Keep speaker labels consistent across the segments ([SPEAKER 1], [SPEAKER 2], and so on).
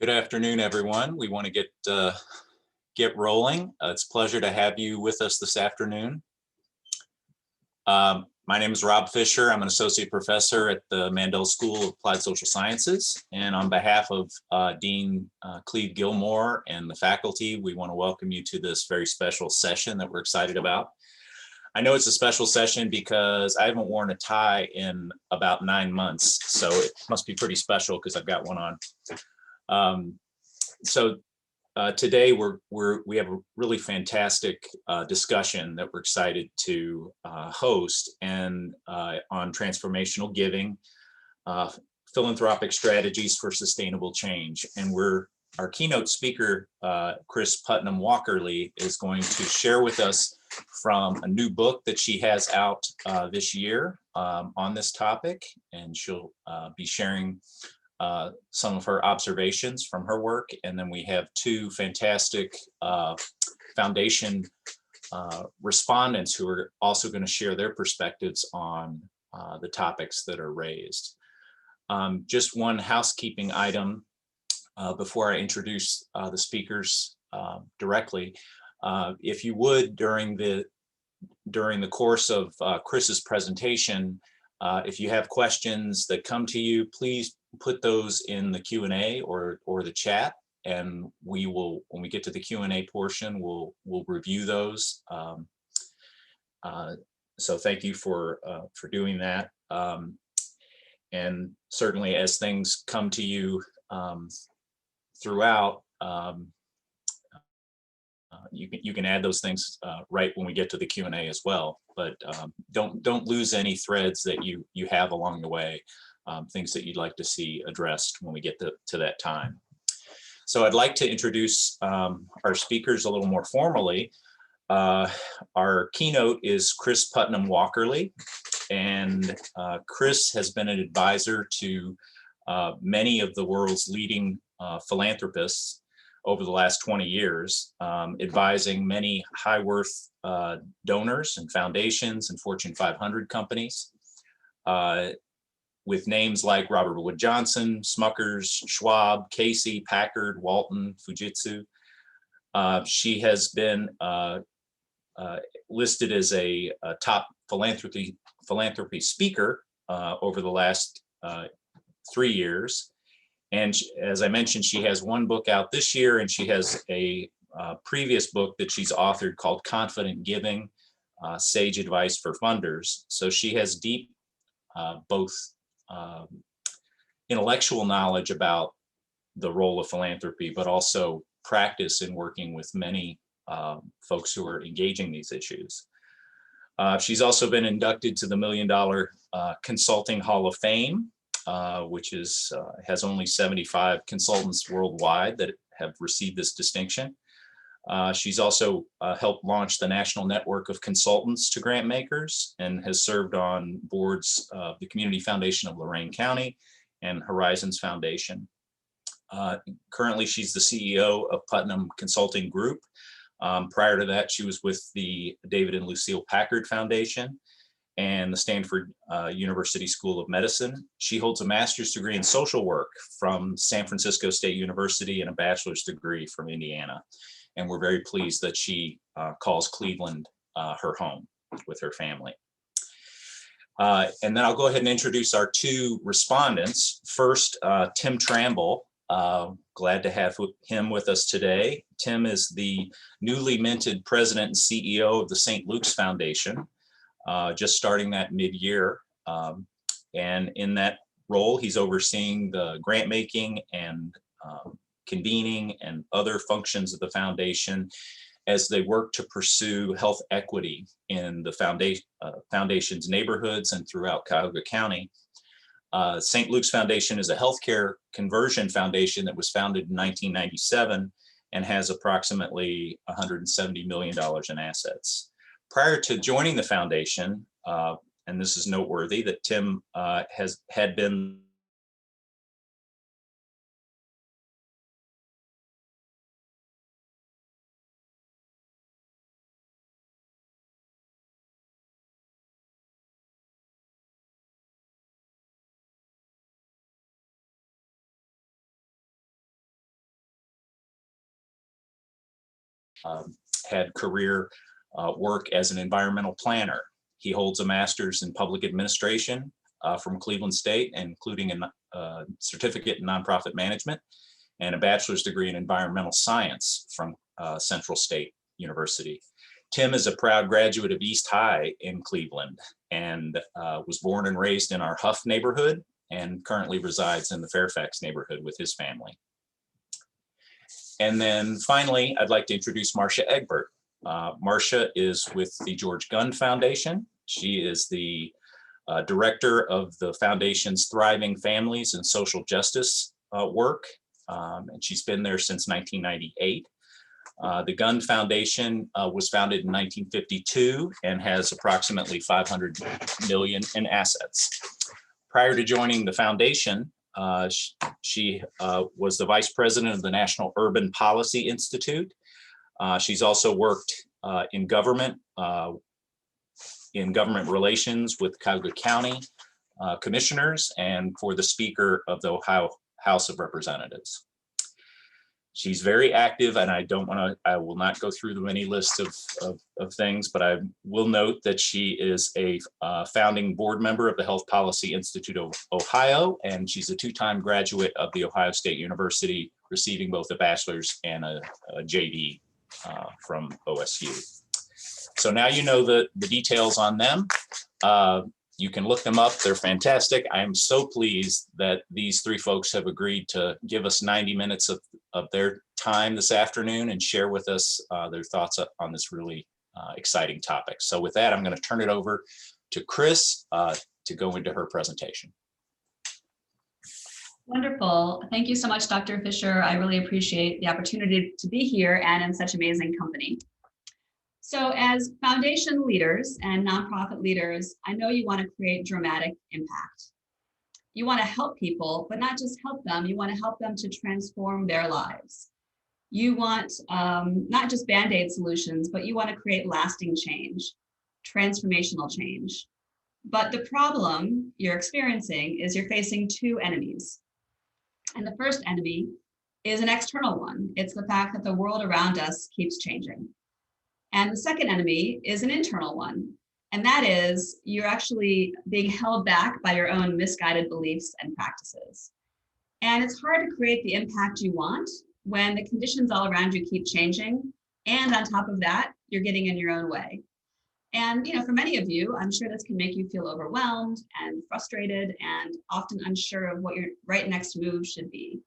[SPEAKER 1] Good afternoon, everyone. We want to get rolling. It's a pleasure to have you with us this afternoon. My name is Rob Fischer. I'm an associate professor at the Mandel School of Applied Social Sciences, and on behalf of Dean Cleve Gilmore and the faculty, we want to welcome you to this very special session that we're excited about. I know it's a special session because I haven't worn a tie in about 9 months, so it must be pretty special because I've got one on. Today we have a really fantastic discussion that we're excited to host and on transformational giving, philanthropic strategies for sustainable change. And our keynote speaker, Kris Putnam-Walkerly, is going to share with us from a new book that she has out this year on this topic, and she'll be sharing some of her observations from her work. And then we have two fantastic foundation respondents who are also going to share their perspectives on the topics that are raised. Just one housekeeping item before I introduce the speakers directly. If you would, during the course of Kris's presentation, if you have questions that come to you, please put those in the Q&A or the chat, and we will, when we get to the Q&A portion, we'll review those. So thank you for doing that. And certainly as things come to you throughout, you can add those things right when we get to the Q&A as well. But don't lose any threads that you have along the way, things that you'd like to see addressed when we get to that time. So I'd like to introduce our speakers a little more formally. Our keynote is Kris Putnam-Walkerly, and Kris has been an advisor to many of the world's leading philanthropists over the last 20 years, advising many high-worth donors and foundations and Fortune 500 companies, with names like Robert Wood Johnson, Smuckers, Schwab, Casey, Packard, Walton, Fujitsu. She has been listed as a top philanthropy speaker over the last 3 years. And as I mentioned, she has one book out this year, and she has a previous book that she's authored called Confident Giving, Sage Advice for Funders. So she has deep both intellectual knowledge about the role of philanthropy, but also practice in working with many folks who are engaging these issues. She's also been inducted to the $1 Million Consulting Hall of Fame, which has only 75 consultants worldwide that have received this distinction. She's also helped launch the National Network of Consultants to Grant Makers, and has served on boards of the Community Foundation of Lorain County and Horizons Foundation. Currently, she's the CEO of Putnam Consulting Group. Prior to that, she was with the David and Lucille Packard Foundation and the Stanford University School of Medicine. She holds a master's degree in social work from San Francisco State University and a bachelor's degree from Indiana. And we're very pleased that she calls Cleveland her home with her family. And then I'll go ahead and introduce our two respondents. First, Tim Tramble. Glad to have him with us today. Tim is the newly minted president and CEO of the St. Luke's Foundation, just starting that mid-year. And in that role, he's overseeing the grant making and convening and other functions of the foundation as they work to pursue health equity in the foundation's neighborhoods and throughout Cuyahoga County. St. Luke's Foundation is a healthcare conversion foundation that was founded in 1997 and has approximately $170 million in assets. Prior to joining the foundation, and this is noteworthy, that Tim had been had career work as an environmental planner. He holds a master's in public administration from Cleveland State, including a certificate in nonprofit management and a bachelor's degree in environmental science from Central State University. Tim is a proud graduate of East High in Cleveland and was born and raised in our Huff neighborhood and currently resides in the Fairfax neighborhood with his family. And then finally, I'd like to introduce Marcia Egbert. Marcia is with the George Gund Foundation. She is the director of the foundation's Thriving Families and Social Justice work, and she's been there since 1998. The Gund Foundation was founded in 1952 and has approximately 500 million in assets. Prior to joining the foundation, she was the vice president of the National Urban Policy Institute. She's also worked in government relations with Cuyahoga County commissioners and for the Speaker of the Ohio House of Representatives. She's very active, and I will not go through the many lists of things, but I will note that she is a founding board member of the Health Policy Institute of Ohio, and she's a two-time graduate of the Ohio State University, receiving both a bachelor's and a JD from OSU. So now you know the details on them. You can look them up. They're fantastic. I am so pleased that these three folks have agreed to give us 90 minutes of their time this afternoon and share with us their thoughts on this really exciting topic. So with that, I'm going to turn it over to Kris to go into her presentation.
[SPEAKER 2] Wonderful. Thank you so much, Dr. Fischer. I really appreciate the opportunity to be here and in such amazing company. So as foundation leaders and nonprofit leaders, I know you want to create dramatic impact. You want to help people, but not just help them, you want to help them to transform their lives. You want not just Band-Aid solutions, but you want to create lasting change, transformational change. But the problem you're experiencing is you're facing two enemies. And the first enemy is an external one. It's the fact that the world around us keeps changing. And the second enemy is an internal one. And that is you're actually being held back by your own misguided beliefs and practices. And it's hard to create the impact you want when the conditions all around you keep changing. And on top of that, you're getting in your own way. And for many of you, I'm sure this can make you feel overwhelmed and frustrated and often unsure of what your right next move should be.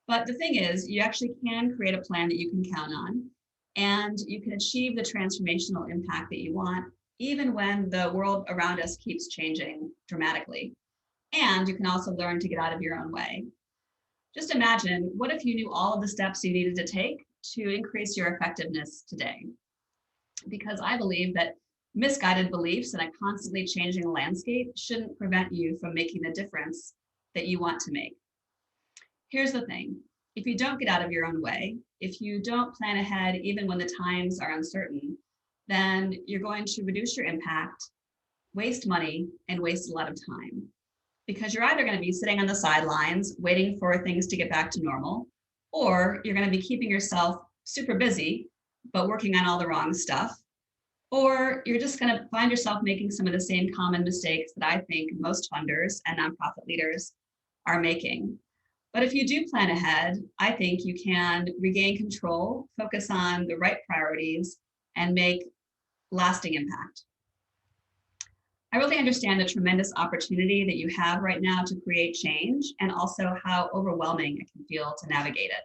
[SPEAKER 2] But the thing is, you actually can create a plan that you can count on, and you can achieve the transformational impact that you want, even when the world around us keeps changing dramatically. And you can also learn to get out of your own way. Just imagine, what if you knew all of the steps you needed to take to increase your effectiveness today? Because I believe that misguided beliefs in a constantly changing landscape shouldn't prevent you from making the difference that you want to make. Here's the thing. If you don't get out of your own way, if you don't plan ahead, even when the times are uncertain, then you're going to reduce your impact, waste money, and waste a lot of time. Because you're either going to be sitting on the sidelines, waiting for things to get back to normal, or you're going to be keeping yourself super busy, but working on all the wrong stuff. Or you're just going to find yourself making some of the same common mistakes that I think most funders and nonprofit leaders are making. But if you do plan ahead, I think you can regain control, focus on the right priorities, and make lasting impact. I really understand the tremendous opportunity that you have right now to create change, and also how overwhelming it can feel to navigate it.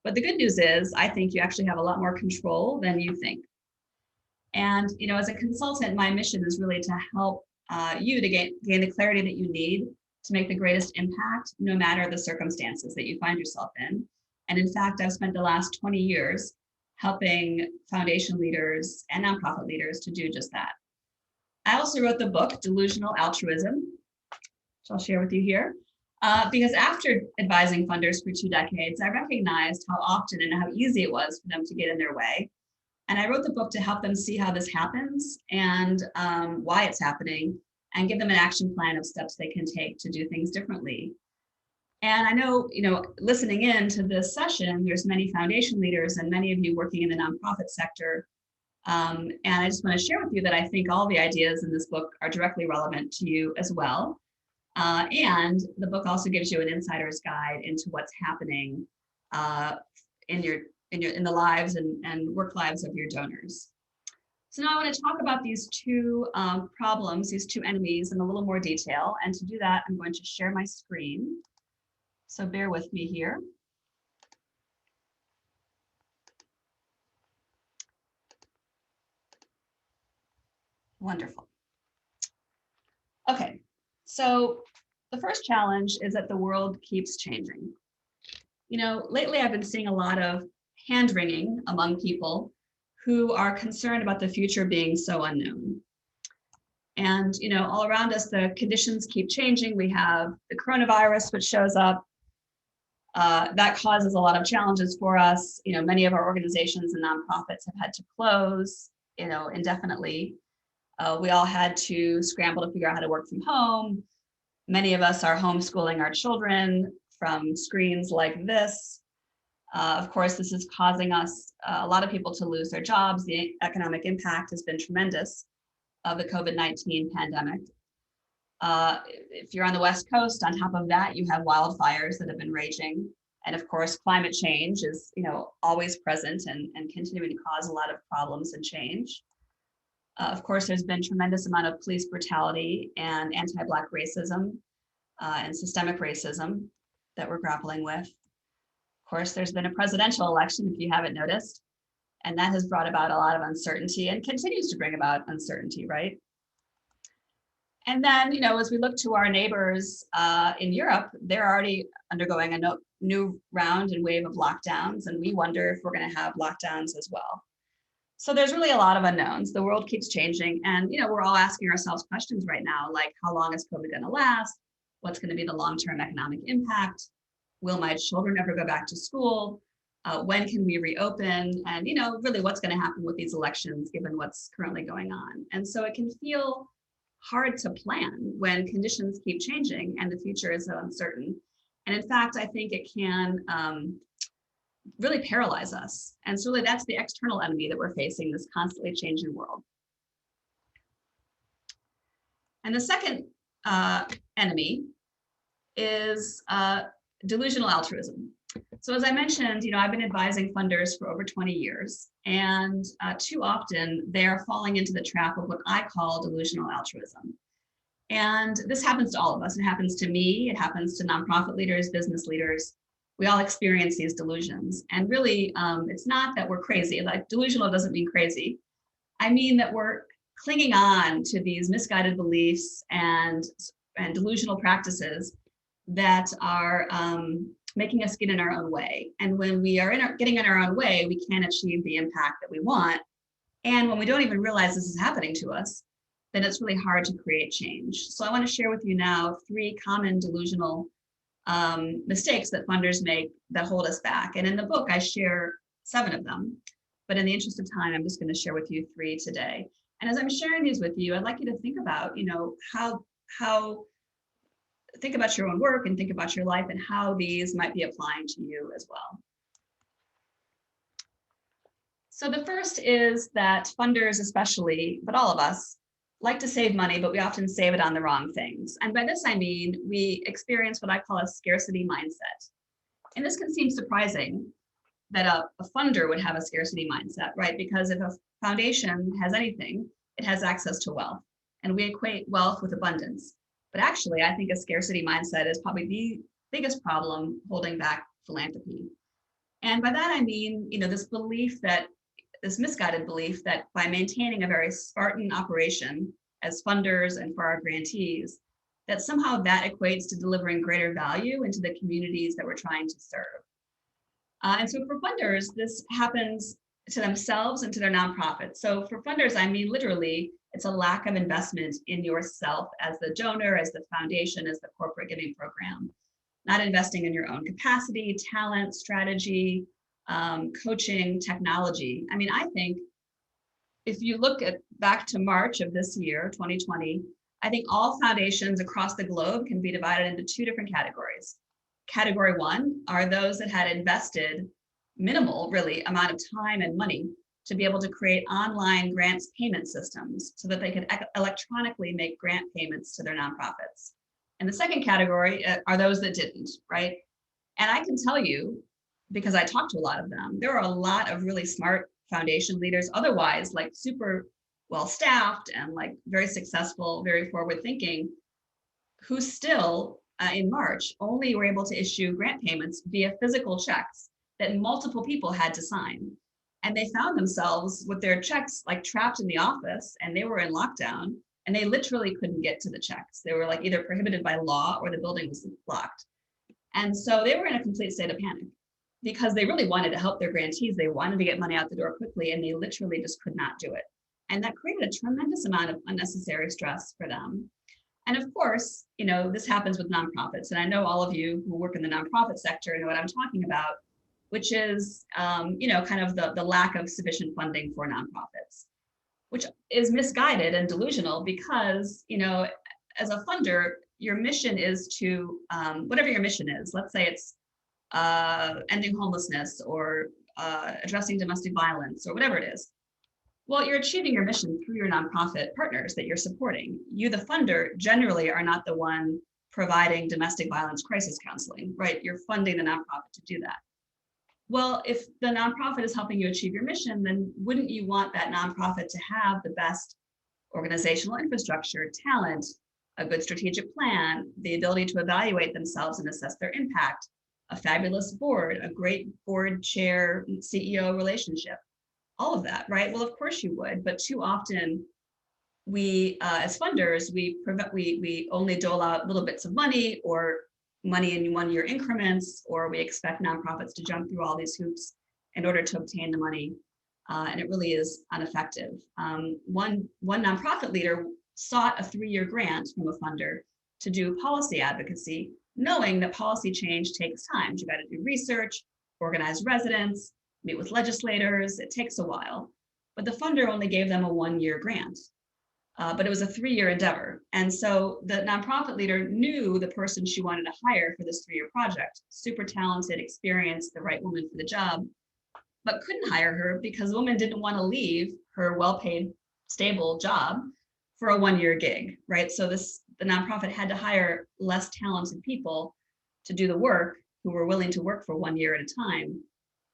[SPEAKER 2] But the good news is, I think you actually have a lot more control than you think. And as a consultant, my mission is really to help you to gain the clarity that you need to make the greatest impact, no matter the circumstances that you find yourself in. And in fact, I've spent the last 20 years helping foundation leaders and nonprofit leaders to do just that. I also wrote the book, Delusional Altruism, which I'll share with you here, because after advising funders for 2 decades, I recognized how often and how easy it was for them to get in their way. And I wrote the book to help them see how this happens and why it's happening, and give them an action plan of steps they can take to do things differently. And I know, listening in to this session, there's many foundation leaders and many of you working in the nonprofit sector. And I just want to share with you that I think all the ideas in this book are directly relevant to you as well. And the book also gives you an insider's guide into what's happening in the lives and work lives of your donors. So now I want to talk about these two problems, these two enemies in a little more detail. And to do that, I'm going to share my screen. So bear with me here. Wonderful. Okay, so the first challenge is that the world keeps changing. Lately I've been seeing a lot of hand-wringing among people who are concerned about the future being so unknown. And, all around us, the conditions keep changing. We have the coronavirus, which shows up. That causes a lot of challenges for us. Many of our organizations and nonprofits have had to close, indefinitely. We all had to scramble to figure out how to work from home. Many of us are homeschooling our children from screens like this. Of course, this is causing us, a lot of people to lose their jobs. The economic impact has been tremendous of the COVID-19 pandemic. If you're on the West Coast, on top of that, you have wildfires that have been raging. And of course, climate change is, always present and continuing to cause a lot of problems and change. Of course, there's been tremendous amount of police brutality and anti-Black racism and systemic racism that we're grappling with. Of course, there's been a presidential election, if you haven't noticed, and that has brought about a lot of uncertainty and continues to bring about uncertainty, right? And then, as we look to our neighbors in Europe, they're already undergoing a new round and wave of lockdowns, and we wonder if we're going to have lockdowns as well. So there's really a lot of unknowns. The world keeps changing, and we're all asking ourselves questions right now, like how long is COVID going to last? What's going to be the long-term economic impact? Will my children ever go back to school? When can we reopen? And really what's going to happen with these elections given what's currently going on? And so it can feel hard to plan when conditions keep changing and the future is so uncertain. And in fact, I think it can really paralyze us. And so really that's the external enemy that we're facing, this constantly changing world. And the second enemy is delusional altruism. So as I mentioned, I've been advising funders for over 20 years, and too often they're falling into the trap of what I call delusional altruism. And this happens to all of us. It happens to me, it happens to nonprofit leaders, business leaders. We all experience these delusions. And really, it's not that we're crazy. Like, delusional doesn't mean crazy. I mean that we're clinging on to these misguided beliefs and delusional practices that are making us get in our own way. And when we are getting in our own way, we can't achieve the impact that we want. And when we don't even realize this is happening to us, then it's really hard to create change. So I want to share with you now 3 common delusional mistakes that funders make that hold us back. And in the book, I share 7 of them. But in the interest of time, I'm just going to share with you 3 today. And as I'm sharing these with you, I'd like you to think about, think about your own work and think about your life and how these might be applying to you as well. So the first is that funders especially, but all of us, like to save money, but we often save it on the wrong things. And by this, I mean, we experience what I call a scarcity mindset. And this can seem surprising that a funder would have a scarcity mindset, right? Because if a foundation has anything, it has access to wealth. And we equate wealth with abundance. But actually, I think a scarcity mindset is probably the biggest problem holding back philanthropy. And by that, I mean, this misguided belief that by maintaining a very Spartan operation as funders and for our grantees, that somehow that equates to delivering greater value into the communities that we're trying to serve. And so for funders, this happens to themselves and to their nonprofits. So for funders, I mean, literally, it's a lack of investment in yourself as the donor, as the foundation, as the corporate giving program, not investing in your own capacity, talent, strategy, coaching, technology. I mean, I think if you look back to March of this year, 2020, I think all foundations across the globe can be divided into 2 different categories. Category 1 are those that had invested minimal, really, amount of time and money to be able to create online grants payment systems so that they could electronically make grant payments to their nonprofits. And the second category are those that didn't, right? And I can tell you, because I talked to a lot of them, there are a lot of really smart foundation leaders, otherwise like super well staffed and like very successful, very forward thinking, who still in March only were able to issue grant payments via physical checks that multiple people had to sign. And they found themselves with their checks like trapped in the office, and they were in lockdown, and they literally couldn't get to the checks. They were like either prohibited by law or the building was locked. And so they were in a complete state of panic because they really wanted to help their grantees. They wanted to get money out the door quickly, and they literally just could not do it. And that created a tremendous amount of unnecessary stress for them. And of course, you know, this happens with nonprofits. And I know all of you who work in the nonprofit sector know what I'm talking about, which is, you know, kind of the lack of sufficient funding for nonprofits, which is misguided and delusional because, you know, as a funder, your mission is to, whatever your mission is, let's say it's ending homelessness or addressing domestic violence or whatever it is. Well, you're achieving your mission through your nonprofit partners that you're supporting. You, the funder, generally are not the one providing domestic violence crisis counseling, right? You're funding the nonprofit to do that. Well, if the nonprofit is helping you achieve your mission, then wouldn't you want that nonprofit to have the best organizational infrastructure, talent, a good strategic plan, the ability to evaluate themselves and assess their impact, a fabulous board, a great board chair, CEO relationship, all of that, right? Well, of course you would, but too often we, as funders, we only dole out little bits of money or money in 1-year increments, or we expect nonprofits to jump through all these hoops in order to obtain the money, and it really is ineffective. One nonprofit leader sought a 3-year grant from a funder to do policy advocacy, knowing that policy change takes time. You got to do research, organize residents, meet with legislators. It takes a while, but the funder only gave them a 1-year grant. But it was a 3-year endeavor. And so the nonprofit leader knew the person she wanted to hire for this 3-year project, super talented, experienced, the right woman for the job, but couldn't hire her because the woman didn't want to leave her well-paid, stable job for a 1-year gig, right? So the nonprofit had to hire less talented people to do the work who were willing to work for 1 year at a time.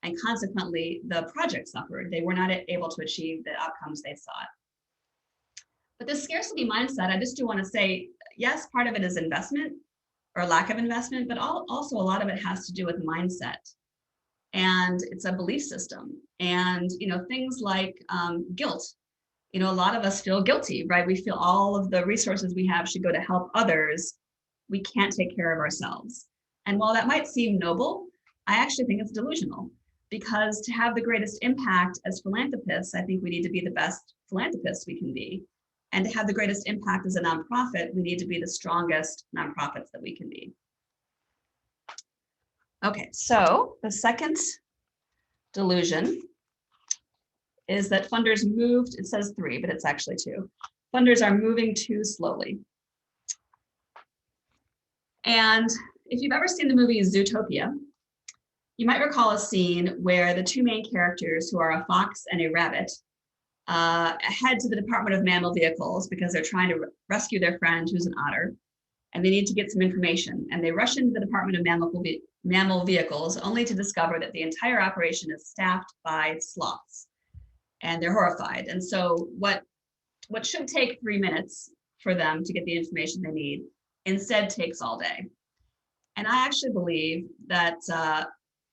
[SPEAKER 2] And consequently, the project suffered. They were not able to achieve the outcomes they sought. But this scarcity mindset, I just do want to say, yes, part of it is investment or lack of investment, but also a lot of it has to do with mindset. And it's a belief system. And, you know, things like guilt. You know, a lot of us feel guilty, right? We feel all of the resources we have should go to help others. We can't take care of ourselves. And while that might seem noble, I actually think it's delusional, because to have the greatest impact as philanthropists, I think we need to be the best philanthropists we can be. And to have the greatest impact as a nonprofit, we need to be the strongest nonprofits that we can be. Okay, so the second delusion is that funders moved, it says 3, but it's actually 2. Funders are moving too slowly. And if you've ever seen the movie Zootopia, you might recall a scene where the 2 main characters, who are a fox and a rabbit, head to the Department of Mammal Vehicles because they're trying to rescue their friend who's an otter, and they need to get some information. And they rush into the Department of Mammal Vehicles only to discover that the entire operation is staffed by sloths, and they're horrified. And so what should take 3 minutes for them to get the information they need instead takes all day. And I actually believe that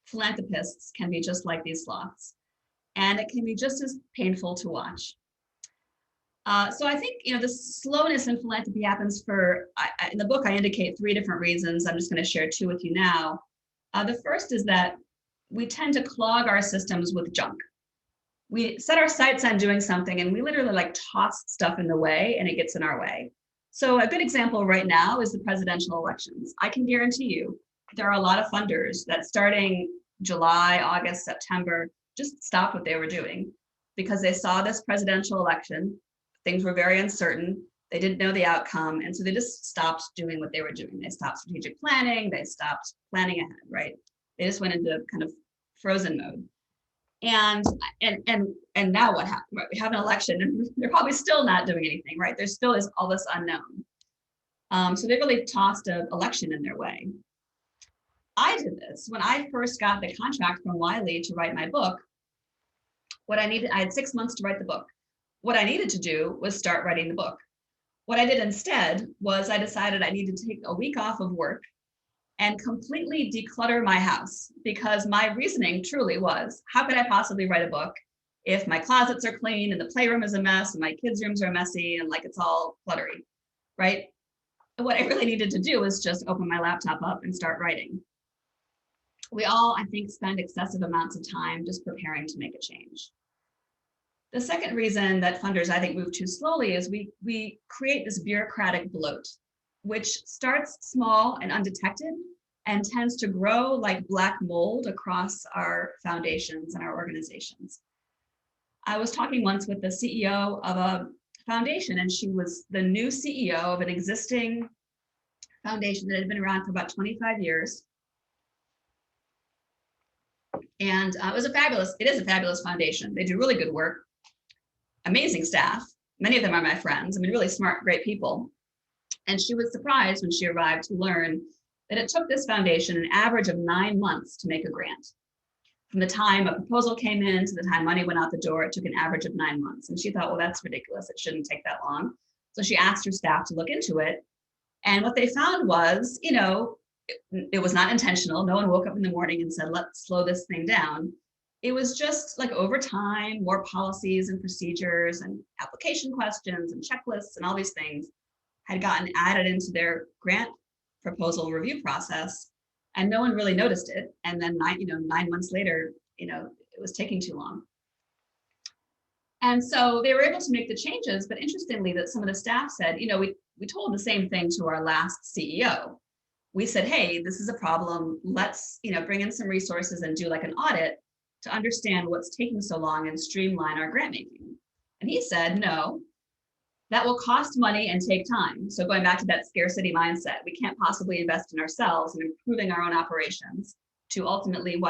[SPEAKER 2] philanthropists can be just like these sloths, and it can be just as painful to watch. So I think, you know, the slowness in philanthropy happens for, in the book, I indicate 3 different reasons. I'm just going to share 2 with you now. The first is that we tend to clog our systems with junk. We set our sights on doing something and we literally like toss stuff in the way and it gets in our way. So a good example right now is the presidential elections. I can guarantee you there are a lot of funders that starting July, August, September, just stopped what they were doing because they saw this presidential election. Things were very uncertain. They didn't know the outcome. And so they just stopped doing what they were doing. They stopped strategic planning. They stopped planning ahead, right? They just went into kind of frozen mode. And now what happened? Right? We have an election and they're probably still not doing anything, right? There still is all this unknown. So they really tossed an election in their way. I did this when I first got the contract from Wiley to write my book. I had 6 months to write the book. What I needed to do was start writing the book. What I did instead was I decided I needed to take a week off of work and completely declutter my house, because my reasoning truly was, how could I possibly write a book if my closets are clean and the playroom is a mess and my kids' rooms are messy and like it's all cluttery, right? And what I really needed to do was just open my laptop up and start writing. We all, I think, spend excessive amounts of time just preparing to make a change. The second reason that funders, I think, move too slowly is we create this bureaucratic bloat, which starts small and undetected and tends to grow like black mold across our foundations and our organizations. I was talking once with the CEO of a foundation, and she was the new CEO of an existing foundation that had been around for about 25 years. And it is a fabulous foundation. They do really good work, amazing staff. Many of them are my friends. I mean, really smart, great people. And she was surprised when she arrived to learn that it took this foundation an average of 9 months to make a grant. From the time a proposal came in to the time money went out the door, it took an average of 9 months. And she thought, well, that's ridiculous. It shouldn't take that long. So she asked her staff to look into it. And what they found was, it was not intentional. No one woke up in the morning and said, let's slow this thing down. It was just like over time, more policies and procedures and application questions and checklists and all these things had gotten added into their grant proposal review process, and no one really noticed it. And then 9 months later, it was taking too long. And so they were able to make the changes, but interestingly, that some of the staff said, we told the same thing to our last CEO. We said, hey, this is a problem. Let's, bring in some resources and do like an audit to understand what's taking so long and streamline our grant making. And he said, no, that will cost money and take time. So going back to that scarcity mindset, we can't possibly invest in ourselves and improving our own operations to ultimately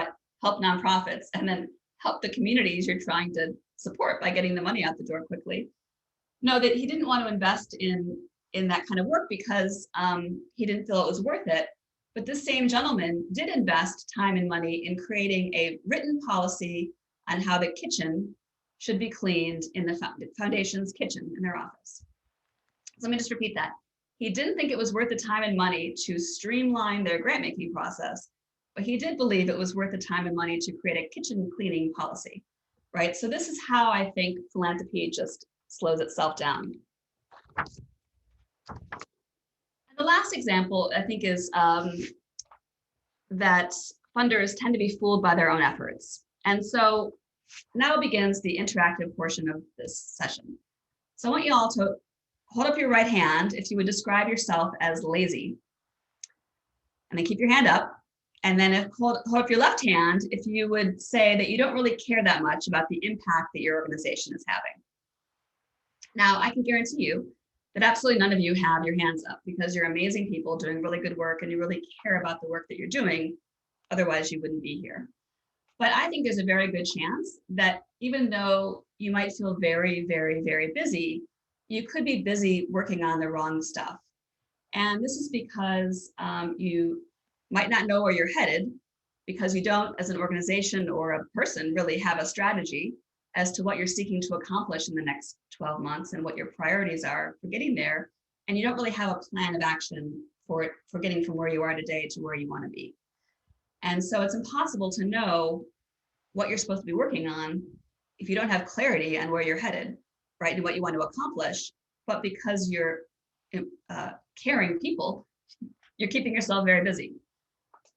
[SPEAKER 2] help nonprofits and then help the communities you're trying to support by getting the money out the door quickly. No, that he didn't want to invest in that kind of work because he didn't feel it was worth it. But this same gentleman did invest time and money in creating a written policy on how the kitchen should be cleaned in the foundation's kitchen in their office. So let me just repeat that. He didn't think it was worth the time and money to streamline their grant making process, but he did believe it was worth the time and money to create a kitchen cleaning policy, right? So this is how I think philanthropy just slows itself down. The last example, I think, is that funders tend to be fooled by their own efforts. And so now begins the interactive portion of this session. So I want you all to hold up your right hand if you would describe yourself as lazy. And then keep your hand up. And then hold up your left hand if you would say that you don't really care that much about the impact that your organization is having. Now, I can guarantee you that absolutely none of you have your hands up because you're amazing people doing really good work and you really care about the work that you're doing. Otherwise, you wouldn't be here. But I think there's a very good chance that even though you might feel very, very, very busy, you could be busy working on the wrong stuff. And this is because you might not know where you're headed because you don't, as an organization or a person, really have a strategy as to what you're seeking to accomplish in the next 12 months and what your priorities are for getting there. And you don't really have a plan of action for getting from where you are today to where you want to be. And so it's impossible to know what you're supposed to be working on if you don't have clarity on where you're headed, right, and what you want to accomplish. But because you're caring people, you're keeping yourself very busy.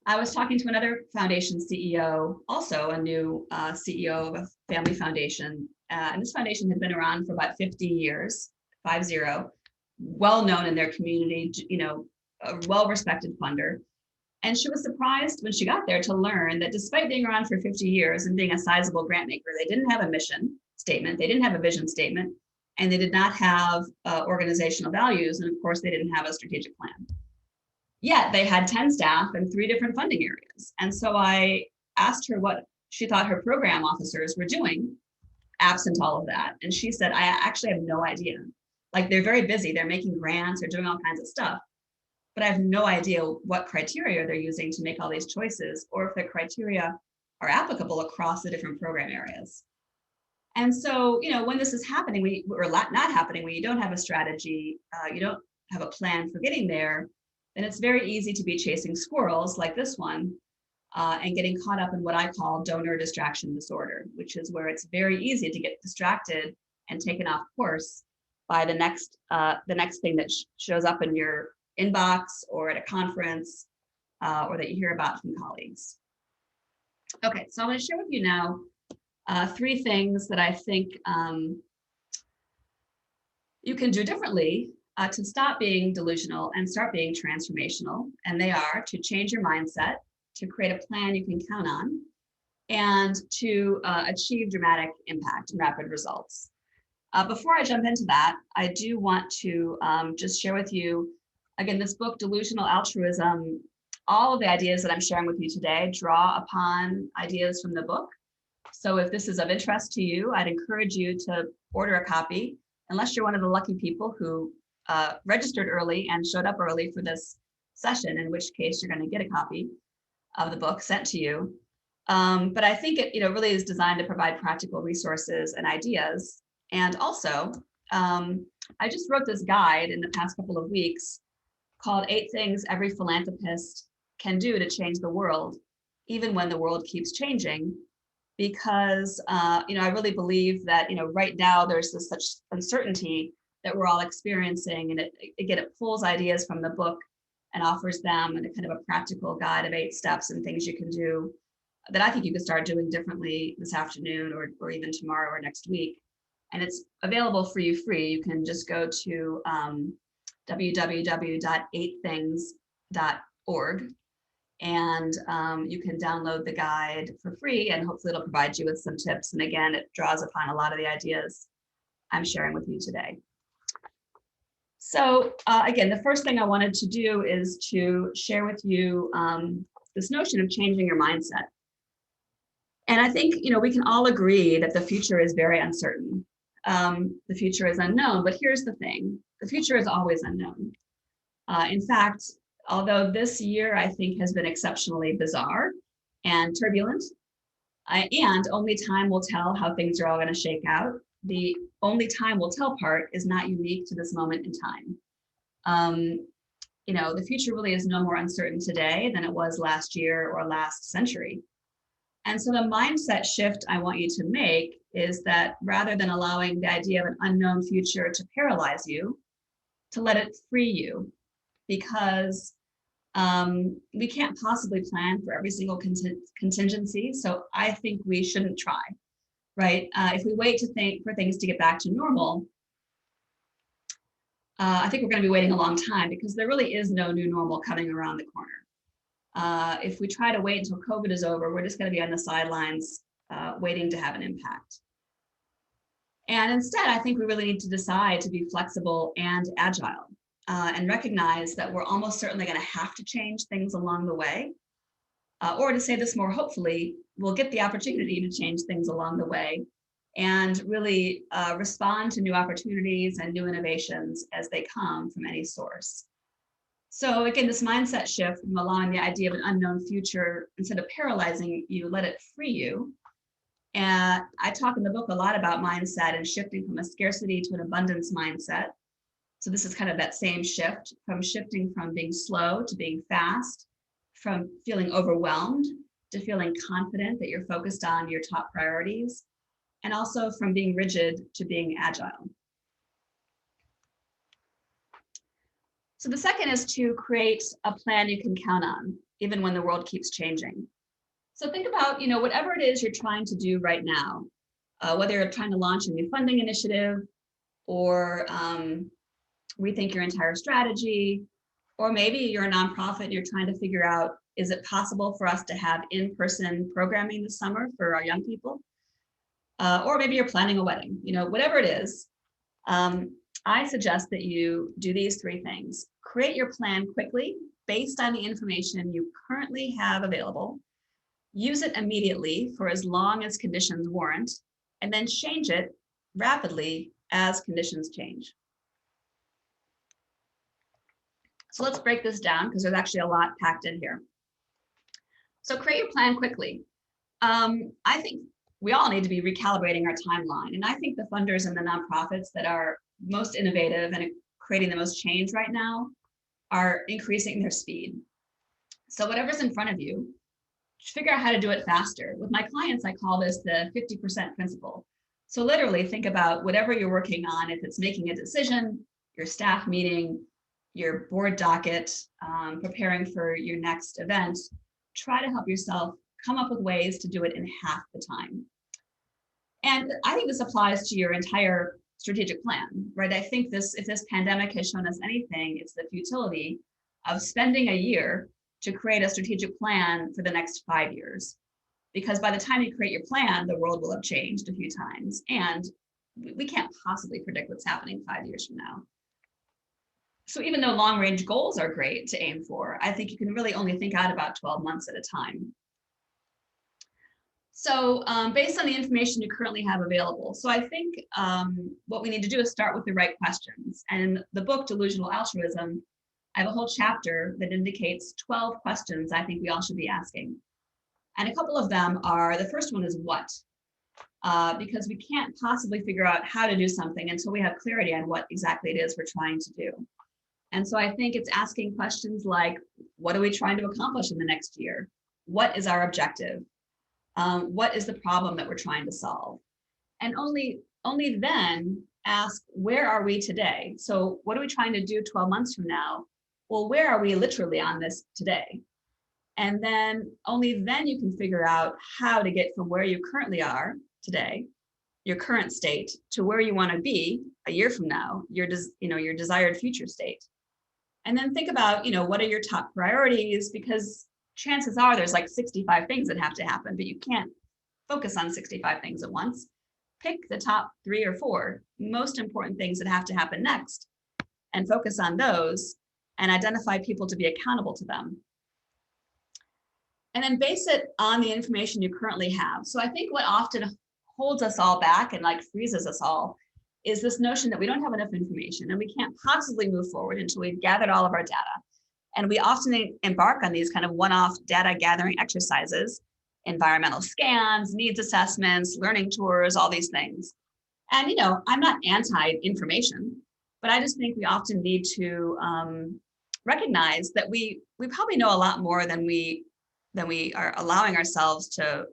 [SPEAKER 2] I was talking to another foundation CEO, also a new CEO of a family foundation. And this foundation had been around for about 50 years, 50, well known in their community, a well-respected funder. And she was surprised when she got there to learn that despite being around for 50 years and being a sizable grant maker, they didn't have a mission statement. They didn't have a vision statement. and they did not have organizational values, and of course they didn't have a strategic plan. Yet they had 10 staff and 3 different funding areas. And so I asked her what she thought her program officers were doing absent all of that. And she said, I actually have no idea. Like, they're very busy, they're making grants, they're doing all kinds of stuff, but I have no idea what criteria they're using to make all these choices, or if the criteria are applicable across the different program areas. And so, when this is happening, or not happening, when you don't have a strategy, you don't have a plan for getting there, then it's very easy to be chasing squirrels like this one, and getting caught up in what I call donor distraction disorder, which is where it's very easy to get distracted and taken off course by the next thing that shows up in your inbox or at a conference, or that you hear about from colleagues. Okay, so I'm going to share with you now 3 things that I think you can do differently to stop being delusional and start being transformational. And they are to change your mindset, to create a plan you can count on, and to achieve dramatic impact and rapid results. Before I jump into that, I do want to just share with you, again, this book, Delusional Altruism. All of the ideas that I'm sharing with you today draw upon ideas from the book. So if this is of interest to you, I'd encourage you to order a copy, unless you're one of the lucky people who registered early and showed up early for this session, in which case you're going to get a copy of the book sent to you. But I think it really is designed to provide practical resources and ideas. And also, I just wrote this guide in the past couple of weeks called 8 Things Every Philanthropist Can Do to Change the World, Even When the World Keeps Changing. Because, I really believe that, right now there's this such uncertainty that we're all experiencing. And it pulls ideas from the book and offers them in a kind of a practical guide of 8 steps and things you can do that I think you can start doing differently this afternoon or even tomorrow or next week. And it's available for you free. You can just go to www.8things.org, and you can download the guide for free, and hopefully it'll provide you with some tips. And again, it draws upon a lot of the ideas I'm sharing with you today. So again, the first thing I wanted to do is to share with you this notion of changing your mindset. And I think, we can all agree that the future is very uncertain. The future is unknown, but here's the thing. The future is always unknown. In fact, although this year I think has been exceptionally bizarre and turbulent, and only time will tell how things are all going to shake out, the only time will tell part is not unique to this moment in time. The future really is no more uncertain today than it was last year or last century. And so the mindset shift I want you to make is that rather than allowing the idea of an unknown future to paralyze you, to let it free you, because we can't possibly plan for every single contingency. So I think we shouldn't try, right? If we wait for things to get back to normal, I think we're going to be waiting a long time, because there really is no new normal coming around the corner. If we try to wait until COVID is over, we're just going to be on the sidelines waiting to have an impact. And instead, I think we really need to decide to be flexible and agile, and recognize that we're almost certainly going to have to change things along the way. Or to say this more hopefully, we'll get the opportunity to change things along the way and really respond to new opportunities and new innovations as they come from any source. So again, this mindset shift from allowing the idea of an unknown future, instead of paralyzing you, let it free you. And I talk in the book a lot about mindset and shifting from a scarcity to an abundance mindset. So this is kind of that same shift, from shifting from being slow to being fast, from feeling overwhelmed to feeling confident that you're focused on your top priorities, and also from being rigid to being agile. So the second is to create a plan you can count on, even when the world keeps changing. So think about, whatever it is you're trying to do right now, whether you're trying to launch a new funding initiative, or rethink your entire strategy, or maybe you're a nonprofit and you're trying to figure out, is it possible for us to have in-person programming this summer for our young people? Or maybe you're planning a wedding, whatever it is, I suggest that you do these three things. Create your plan quickly based on the information you currently have available. Use it immediately for as long as conditions warrant, and then change it rapidly as conditions change. So let's break this down because there's actually a lot packed in here. So create your plan quickly. I think we all need to be recalibrating our timeline. And I think the funders and the nonprofits that are most innovative and creating the most change right now are increasing their speed. So whatever's in front of you, figure out how to do it faster. With my clients, I call this the 50% principle. So literally think about whatever you're working on, if it's making a decision, your staff meeting, your board docket, preparing for your next event, try to help yourself come up with ways to do it in half the time. And I think this applies to your entire strategic plan, right? I think if this pandemic has shown us anything, it's the futility of spending a year to create a strategic plan for the next 5 years. Because by the time you create your plan, the world will have changed a few times. And we can't possibly predict what's happening 5 years from now. So even though long range goals are great to aim for, I think you can really only think out about 12 months at a time. So based on the information you currently have available. So I think what we need to do is start with the right questions. And in the book, Delusional Altruism, I have a whole chapter that indicates 12 questions I think we all should be asking. And a couple of them are, the first one is what? Because we can't possibly figure out how to do something until we have clarity on what exactly it is we're trying to do. And so I think it's asking questions like, what are we trying to accomplish in the next year? What is our objective? What is the problem that we're trying to solve? And only then ask, where are we today? So what are we trying to do 12 months from now? Well, where are we literally on this today? And then only then you can figure out how to get from where you currently are today, your current state, to where you want to be a year from now, your desired future state. And then think about, what are your top priorities? Because chances are there's like 65 things that have to happen, but you can't focus on 65 things at once. Pick the top 3 or 4 most important things that have to happen next and focus on those and identify people to be accountable to them. And then base it on the information you currently have. So I think what often holds us all back and freezes us all is this notion that we don't have enough information and we can't possibly move forward until we've gathered all of our data. And we often embark on these kind of one-off data gathering exercises, environmental scans, needs assessments, learning tours, all these things. And, I'm not anti-information, but I just think we often need to recognize that we probably know a lot more than we are allowing ourselves to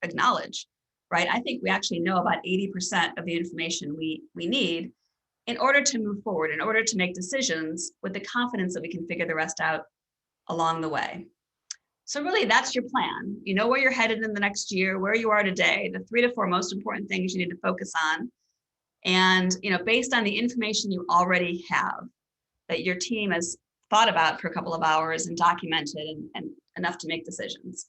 [SPEAKER 2] acknowledge, right? I think we actually know about 80% of the information we need in order to move forward, in order to make decisions with the confidence that we can figure the rest out along the way. So really, that's your plan. You know where you're headed in the next year, where you are today, the 3 to 4 most important things you need to focus on. And based on the information you already have, that your team has thought about for a couple of hours and documented and enough to make decisions.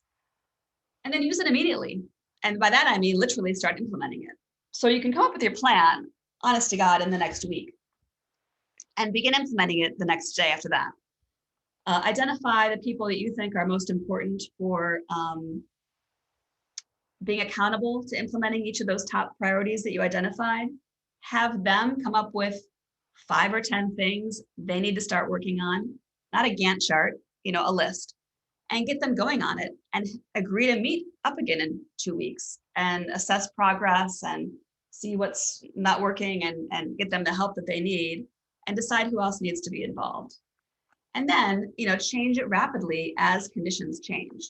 [SPEAKER 2] And then use it immediately. And by that, I mean literally start implementing it. So you can come up with your plan, honest to God, in the next week and begin implementing it the next day after that. Identify the people that you think are most important for being accountable to implementing each of those top priorities that you identified. Have them come up with 5 or 10 things they need to start working on, not a Gantt chart, a list, and get them going on it and agree to meet up again in 2 weeks and assess progress and see what's not working and get them the help that they need and decide who else needs to be involved. And then, change it rapidly as conditions change.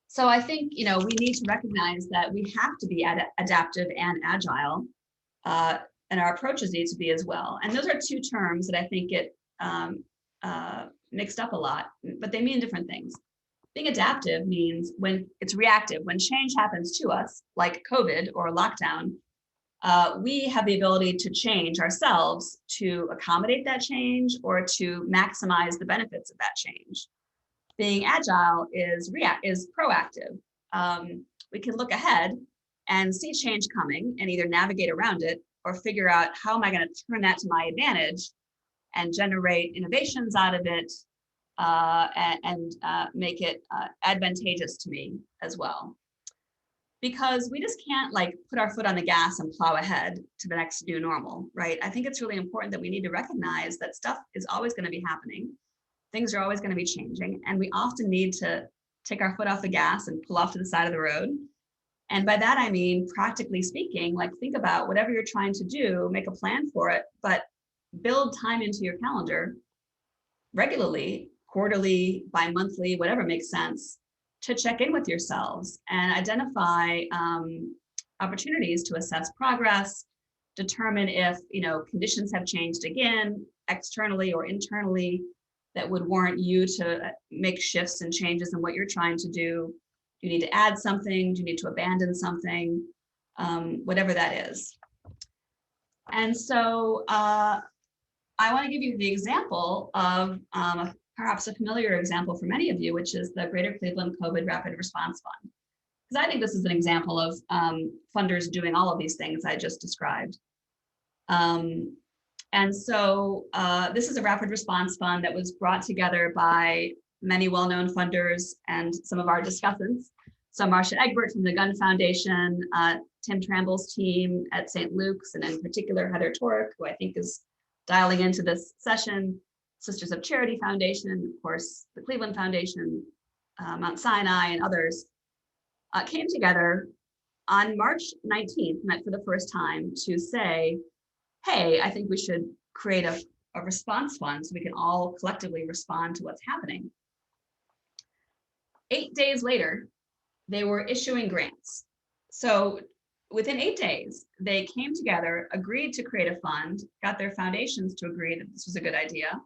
[SPEAKER 2] So I think, we need to recognize that we have to be adaptive and agile, and our approaches need to be as well. And those are 2 terms that I think get mixed up a lot, but they mean different things. Being adaptive means when it's reactive, when change happens to us, like COVID or lockdown, we have the ability to change ourselves to accommodate that change or to maximize the benefits of that change. Being agile is proactive. We can look ahead and see change coming and either navigate around it or figure out how am I going to turn that to my advantage and generate innovations out of it and make it advantageous to me as well. Because we just can't like put our foot on the gas and plow ahead to the next new normal, right? I think it's really important that we need to recognize that stuff is always going to be happening. Things are always going to be changing. And we often need to take our foot off the gas and pull off to the side of the road. And by that, I mean, practically speaking, like think about whatever you're trying to do, make a plan for it, but build time into your calendar regularly, quarterly, bi-monthly, whatever makes sense, to check in with yourselves and identify opportunities to assess progress, determine if conditions have changed again, externally or internally, that would warrant you to make shifts and changes in what you're trying to do. Do you need to add something? Do you need to abandon something? Whatever that is. And so I want to give you the example of perhaps a familiar example for many of you, which is the Greater Cleveland COVID Rapid Response Fund. Because I think this is an example of funders doing all of these things I just described. And so this is a rapid response fund that was brought together by many well-known funders and some of our discussants. So Marcia Egbert from the Gun Foundation, Tim Tramble's team at St. Luke's, and in particular Heather Torek, who I think is dialing into this session, Sisters of Charity Foundation, of course, the Cleveland Foundation, Mount Sinai, and others, came together on March 19th, met for the first time to say, hey, I think we should create a response fund so we can all collectively respond to what's happening. 8 days later, they were issuing grants. So within 8 days, they came together, agreed to create a fund, got their foundations to agree that this was a good idea,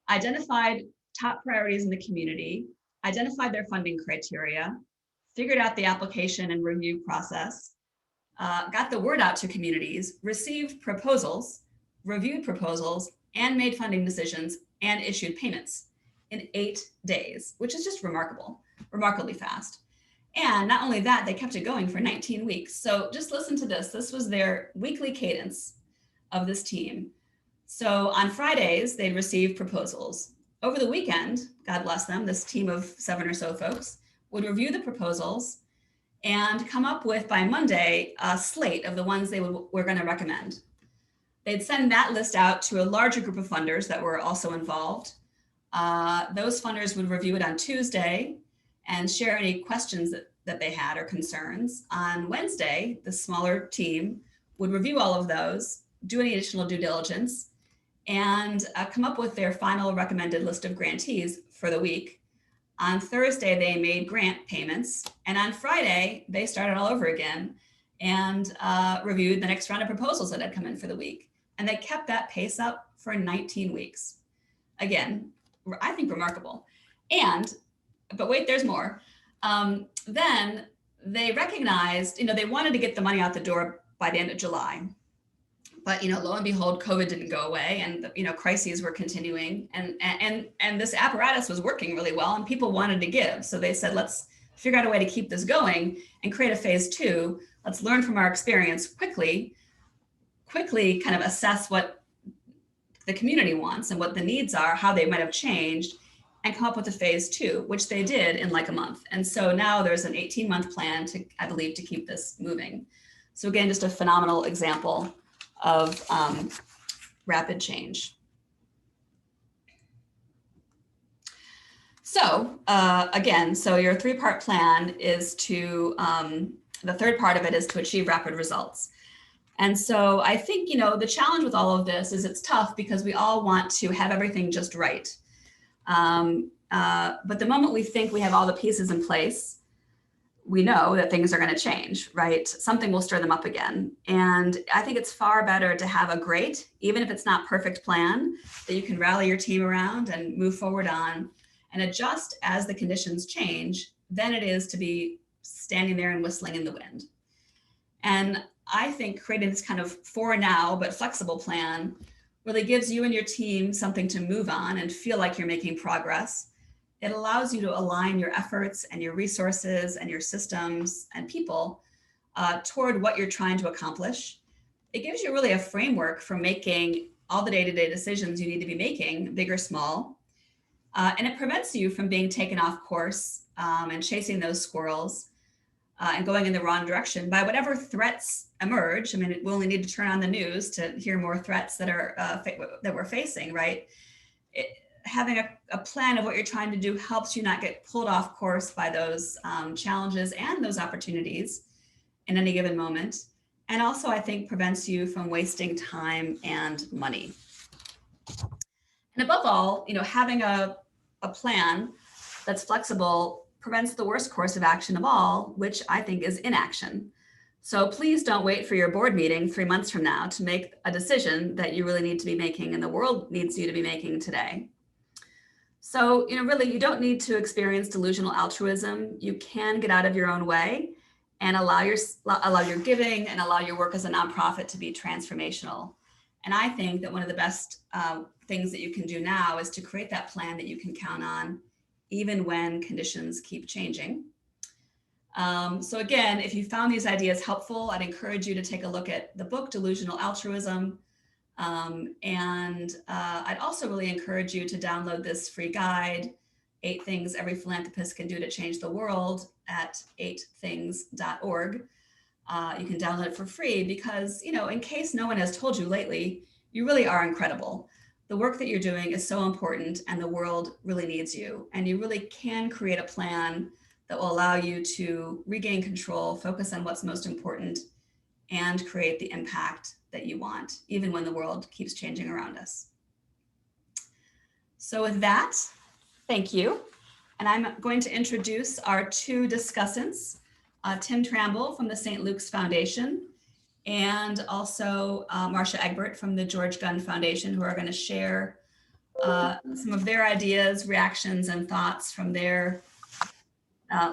[SPEAKER 2] identified top priorities in the community, identified their funding criteria, figured out the application and review process, got the word out to communities, received proposals, reviewed proposals, and made funding decisions and issued payments in 8 days, which is just remarkably fast. And not only that, they kept it going for 19 weeks. So just listen to this. This was their weekly cadence of this team. So on Fridays, they'd receive proposals. Over the weekend, God bless them, this team of 7 or so folks would review the proposals and come up with, by Monday, a slate of the ones they were going to recommend. They'd send that list out to a larger group of funders that were also involved. Those funders would review it on Tuesday and share any questions that they had or concerns. On Wednesday, the smaller team would review all of those, do any additional due diligence, and come up with their final recommended list of grantees for the week. On Thursday, they made grant payments. And on Friday, they started all over again and reviewed the next round of proposals that had come in for the week. And they kept that pace up for 19 weeks. Again, I think remarkable. But wait, there's more. Then they recognized, they wanted to get the money out the door by the end of July. But lo and behold, COVID didn't go away, and crises were continuing, and this apparatus was working really well, and people wanted to give. So they said, let's figure out a way to keep this going and create a phase 2. Let's learn from our experience quickly kind of assess what the community wants and what the needs are, how they might have changed, and come up with a phase 2, which they did in like a month. And so now there's an 18-month plan to, I believe, to keep this moving. So again, just a phenomenal example of rapid change. So again, so your 3-part plan is to, the third part of it is to achieve rapid results. And so I think, the challenge with all of this is it's tough because we all want to have everything just right. But the moment we think we have all the pieces in place, we know that things are going to change, right? Something will stir them up again. And I think it's far better to have a great, even if it's not perfect plan, that you can rally your team around and move forward on and adjust as the conditions change, than it is to be standing there and whistling in the wind. And I think creating this kind of for now, but flexible plan really gives you and your team something to move on and feel like you're making progress. It allows you to align your efforts and your resources and your systems and people toward what you're trying to accomplish. it gives you really a framework for making all the day-to-day decisions you need to be making, big or small. And it prevents you from being taken off course and chasing those squirrels and going in the wrong direction by whatever threats emerge. I mean, we only need to turn on the news to hear more threats that are that we're facing, right? Having a plan of what you're trying to do helps you not get pulled off course by those challenges and those opportunities in any given moment. And also, I think, prevents you from wasting time and money. And above all, having a plan that's flexible prevents the worst course of action of all, which I think is inaction. So please don't wait for your board meeting 3 months from now to make a decision that you really need to be making and the world needs you to be making today. So, really, you don't need to experience delusional altruism. You can get out of your own way and allow your giving and allow your work as a nonprofit to be transformational. And I think that one of the best things that you can do now is to create that plan that you can count on, even when conditions keep changing. So again, if you found these ideas helpful, I'd encourage you to take a look at the book, Delusional Altruism. And I'd also really encourage you to download this free guide, 8 Things Every Philanthropist Can Do to Change the World, at 8things.org. You can download it for free because, in case no one has told you lately, you really are incredible. The work that you're doing is so important and the world really needs you. And you really can create a plan that will allow you to regain control, focus on what's most important, and create the impact that you want, even when the world keeps changing around us. So with that, thank you. And I'm going to introduce our 2 discussants, Tim Tramble from the St. Luke's Foundation, and also Marcia Egbert from the George Gunn Foundation, who are going to share some of their ideas, reactions, and thoughts from their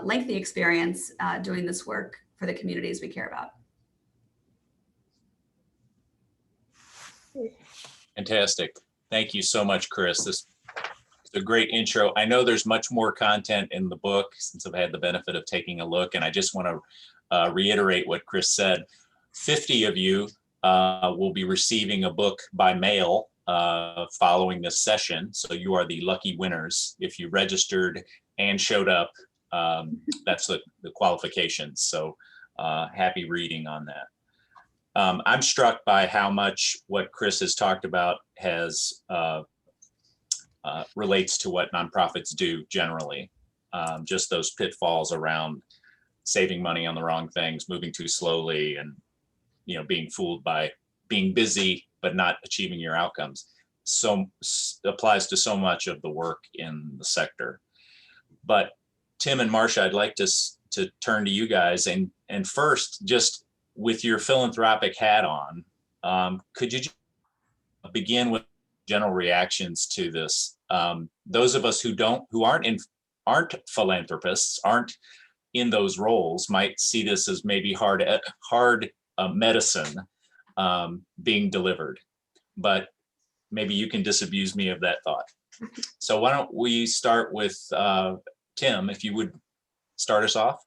[SPEAKER 2] lengthy experience doing this work for the communities we care about.
[SPEAKER 1] Fantastic. Thank you so much, Kris. This is a great intro. I know there's much more content in the book since I've had the benefit of taking a look, and I just want to reiterate what Kris said. 50 of you will be receiving a book by mail following this session. So you are the lucky winners. If you registered and showed up, that's the qualifications. So happy reading on that. I'm struck by how much what Kris has talked about has relates to what nonprofits do generally. Just those pitfalls around saving money on the wrong things, moving too slowly, and being fooled by being busy but not achieving your outcomes. So applies to so much of the work in the sector. But Tim and Marcia, I'd like to turn to you guys, and first, just with your philanthropic hat on, could you begin with general reactions to this? Those of us who aren't philanthropists, aren't in those roles, might see this as maybe hard medicine being delivered, but maybe you can disabuse me of that thought. So why don't we start with Tim, if you would start us off.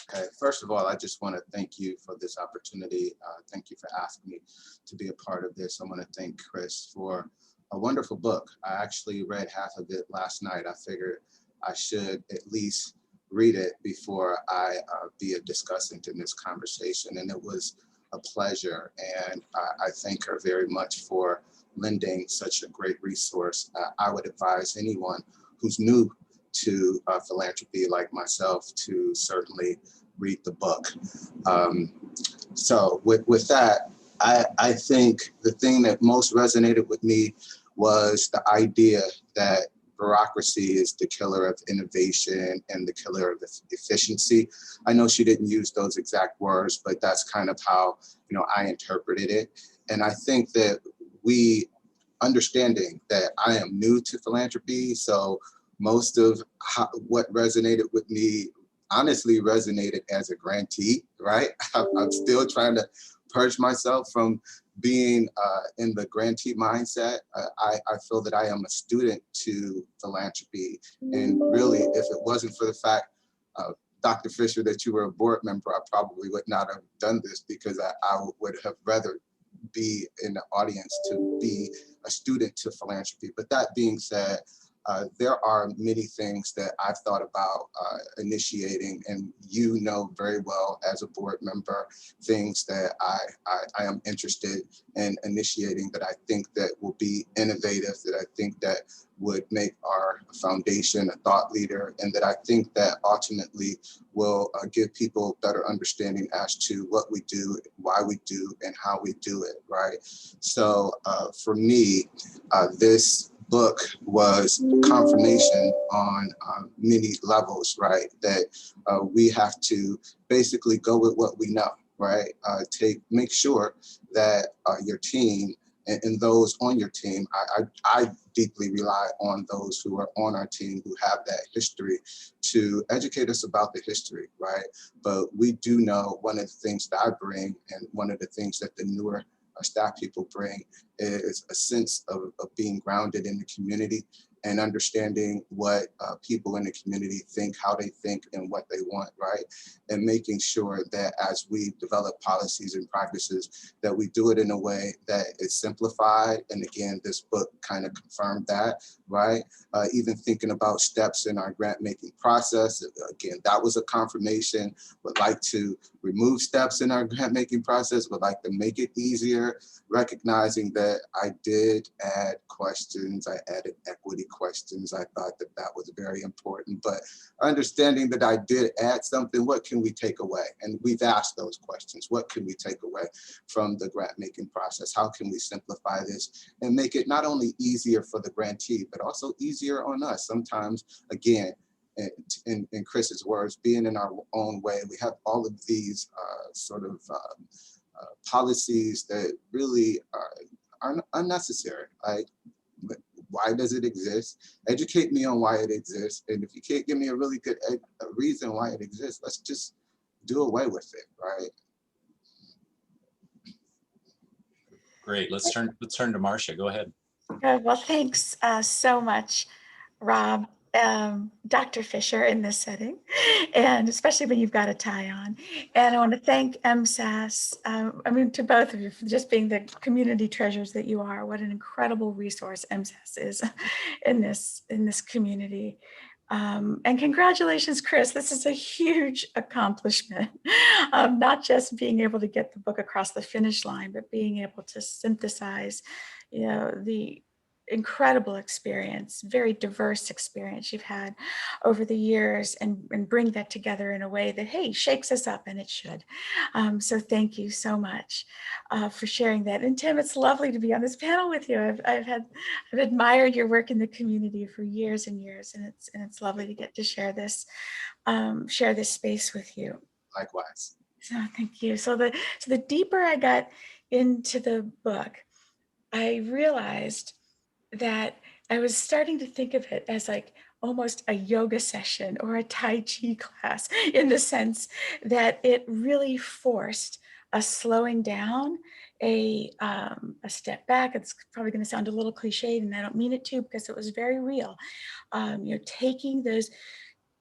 [SPEAKER 3] Okay, first of all, I just want to thank you for this opportunity. Thank you for asking me to be a part of this. I want to thank Kris for a wonderful book. I actually read half of it last night. I figured I should at least read it before I be a discussant in this conversation, and it was a pleasure. And I thank her very much for lending such a great resource. I would advise anyone who's new to philanthropy like myself to certainly read the book. So with that, I think the thing that most resonated with me was the idea that bureaucracy is the killer of innovation and the killer of efficiency. I know she didn't use those exact words, but that's kind of how I interpreted it. And I think that understanding that I am new to philanthropy, so most of what resonated with me honestly resonated as a grantee, right? I'm still trying to purge myself from being in the grantee mindset. I feel that I am a student to philanthropy. And really, if it wasn't for the fact Dr. Fischer, that you were a board member, I probably would not have done this, because I would have rather be in the audience to be a student to philanthropy. But that being said, there are many things that I've thought about initiating, and you know very well as a board member, things that I am interested in initiating that I think that will be innovative, that I think that would make our foundation a thought leader, and that I think that ultimately will give people better understanding as to what we do, why we do, and how we do it, right? So for me, this book was confirmation on many levels, right? That we have to basically go with what we know, right? Make sure that your team and those on your team, I deeply rely on those who are on our team who have that history to educate us about the history, right? But we do know one of the things that I bring, and one of the things that the newer staff people bring, is a sense of being grounded in the community and understanding what people in the community think, how they think, and what they want, right? And making sure that as we develop policies and practices, that we do it in a way that is simplified. And again, this book kind of confirmed that, right? Even thinking about steps in our grant making process, again, that was a confirmation. Would like to remove steps in our grant making process, would like to make it easier, recognizing that I did add questions, I added equity questions. I thought that that was very important, but understanding that I did add something, what can we take away? And we've asked those questions. What can we take away from the grant making process? How can we simplify this and make it not only easier for the grantee, but also easier on us? Sometimes, again, in Kris's words, being in our own way, we have all of these policies that really are unnecessary. Like, why does it exist? Educate me on why it exists. And if you can't give me a really good reason why it exists, let's just do away with it, right?
[SPEAKER 1] Great. Let's turn to Marcia. Go ahead.
[SPEAKER 4] Well, thanks so much, Rob, Dr. Fischer in this setting, and especially when you've got a tie on. And I want to thank MSAS, to both of you for just being the community treasures that you are. What an incredible resource MSAS is in this community. And congratulations, Kris. This is a huge accomplishment. Not just being able to get the book across the finish line, but being able to synthesize, the incredible experience, very diverse experience you've had over the years, and bring that together in a way that, hey, shakes us up, and it should. So thank you so much for sharing that. And Tim, it's lovely to be on this panel with you. I've admired your work in the community for years and years, and it's lovely to get to share this space with you.
[SPEAKER 3] Likewise.
[SPEAKER 4] So thank you. So the deeper I got into the book, I realized that I was starting to think of it as like almost a yoga session or a Tai Chi class, in the sense that it really forced a slowing down, a step back. It's probably going to sound a little cliched, and I don't mean it to, because it was very real. Taking those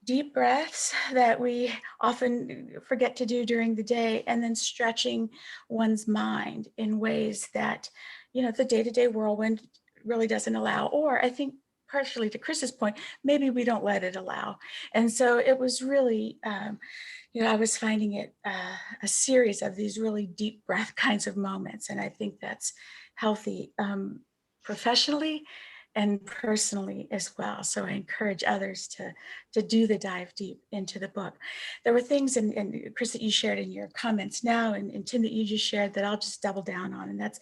[SPEAKER 4] deep breaths that we often forget to do during the day, and then stretching one's mind in ways that, the day-to-day whirlwind really doesn't allow. Or I think, partially to Kris's point, maybe we don't let it allow. And so it was really, I was finding it a series of these really deep breath kinds of moments. And I think that's healthy professionally and personally as well. So I encourage others to do the dive deep into the book. There were things, and Kris, that you shared in your comments now, and Tim, that you just shared, that I'll just double down on. And that's,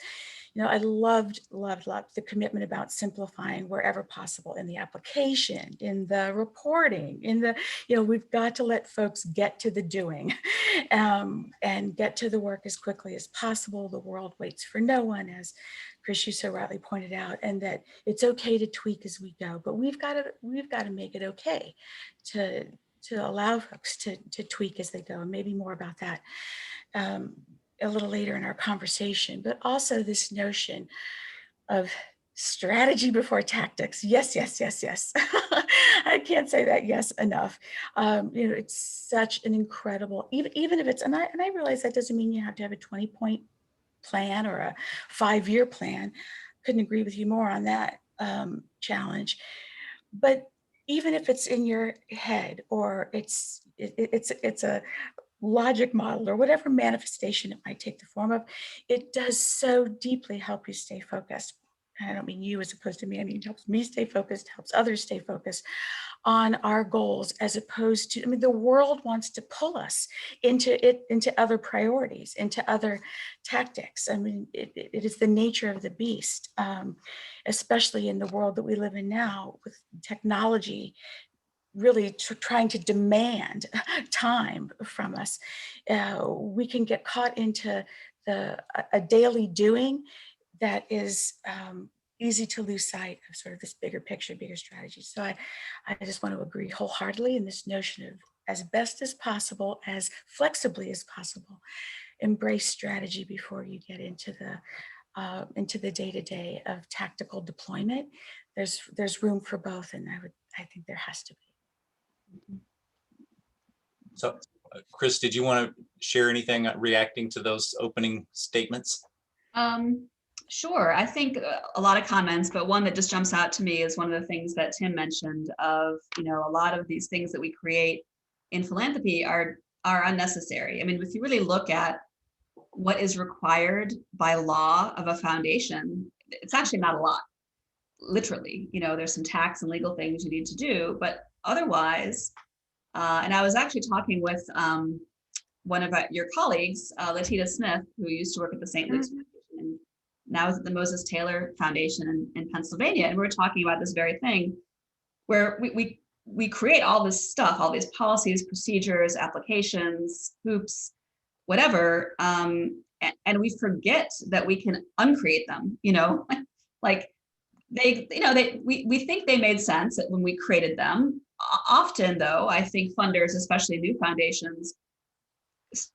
[SPEAKER 4] I loved the commitment about simplifying wherever possible, in the application, in the reporting, in the, we've got to let folks get to the doing and get to the work as quickly as possible. The world waits for no one, as Kris, you so rightly pointed out, and that it's okay to tweak as we go, but we've got to make it okay to allow folks to tweak as they go. And maybe more about that a little later in our conversation. But also this notion of strategy before tactics. Yes. I can't say that yes enough. It's such an incredible, even if it's, and I realize that doesn't mean you have to have a 20-point plan or a 5-year plan. Couldn't agree with you more on that challenge. But even if it's in your head, or it's a logic model, or whatever manifestation it might take the form of, it does so deeply help you stay focused. And I don't mean you as opposed to me. I mean, it helps me stay focused, helps others stay focused on our goals, as opposed to, the world wants to pull us into other priorities, into other tactics. It is the nature of the beast, especially in the world that we live in now, with technology really trying to demand time from us. We can get caught into a daily doing that is easy to lose sight of sort of this bigger picture, bigger strategy. So I just want to agree wholeheartedly in this notion of, as best as possible, as flexibly as possible, embrace strategy before you get into the day-to-day of tactical deployment. There's room for both, and I think there has to be.
[SPEAKER 1] So, Kris, did you want to share anything reacting to those opening statements?
[SPEAKER 2] Sure. I think a lot of comments, but one that just jumps out to me is one of the things that Tim mentioned of, a lot of these things that we create in philanthropy are unnecessary. If you really look at what is required by law of a foundation, it's actually not a lot. Literally, there's some tax and legal things you need to do, but otherwise, and I was actually talking with one of your colleagues, Latita Smith, who used to work at the St. Luke's Foundation and now is at the Moses Taylor Foundation in Pennsylvania. And we were talking about this very thing, where we create all this stuff, all these policies, procedures, applications, hoops, whatever, and we forget that we can uncreate them. Like we think they made sense when we created them. Often, though, I think funders, especially new foundations,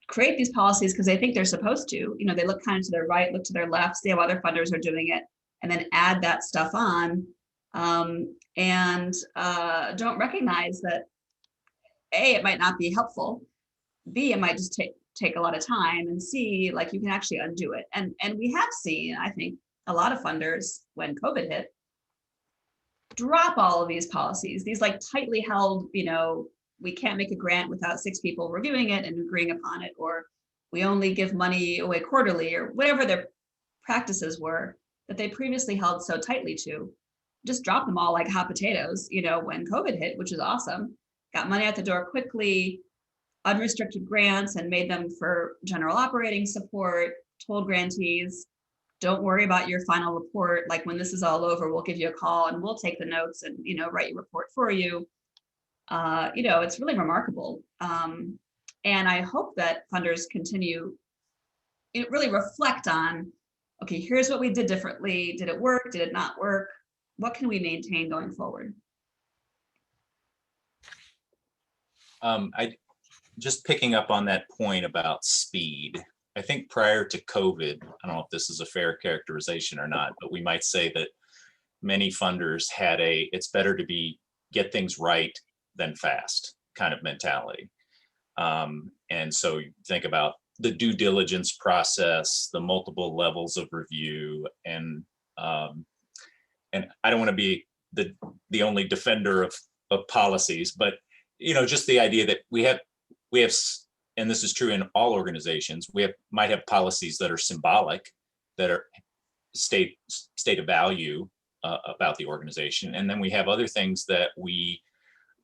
[SPEAKER 2] create these policies because they think they're supposed to. They look kind of to their right, look to their left, see how other funders are doing it, and then add that stuff on, and don't recognize that A, it might not be helpful, B, it might just take a lot of time, and C, like, you can actually undo it. And we have seen, I think, a lot of funders, when COVID hit, drop all of these policies, these like tightly held, we can't make a grant without 6 people reviewing it and agreeing upon it, or we only give money away quarterly, or whatever their practices were that they previously held so tightly to. Just drop them all like hot potatoes, when COVID hit, which is awesome. Got money out the door quickly, unrestricted grants, and made them for general operating support, told grantees, don't worry about your final report. Like, when this is all over, we'll give you a call and we'll take the notes and, write your report for you. It's really remarkable. And I hope that funders continue, really reflect on, okay, here's what we did differently. Did it work? Did it not work? What can we maintain going forward?
[SPEAKER 1] I just picking up on that point about speed. I think prior to COVID, I don't know if this is a fair characterization or not, but we might say that many funders had it's better to get things right than fast kind of mentality. And so you think about the due diligence process, the multiple levels of review, and I don't want to be the only defender of policies, but just the idea that we have, and this is true in all organizations, might have policies that are symbolic, that are state of value about the organization, and then we have other things that we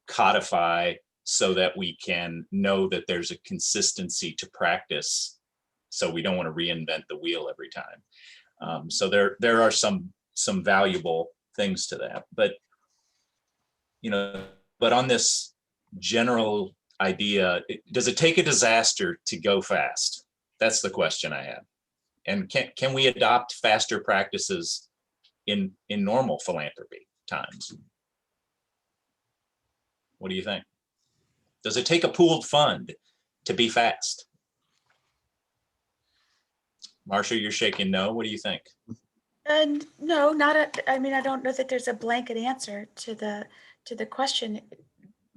[SPEAKER 1] codify so that we can know that there's a consistency to practice, so we don't want to reinvent the wheel every time. So there are some valuable things to that, but on this general idea, does it take a disaster to go fast? That's the question I have. And can we adopt faster practices in normal philanthropy times? What do you think? Does it take a pooled fund to be fast? Marcia, you're shaking no. What do you think?
[SPEAKER 4] No, I don't know that there's a blanket answer to to the question,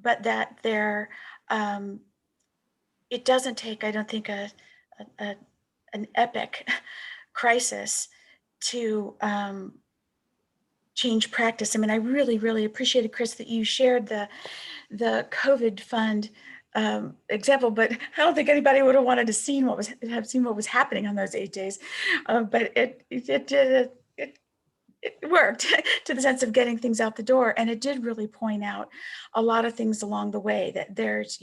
[SPEAKER 4] but that there, it doesn't take, I don't think, an epic crisis to change practice. I mean, I really, really appreciated, Kris, that you shared the COVID fund example, but I don't think anybody would have wanted to seen what was happening on those 8 days. But it worked to the sense of getting things out the door, and it did really point out a lot of things along the way. That there's,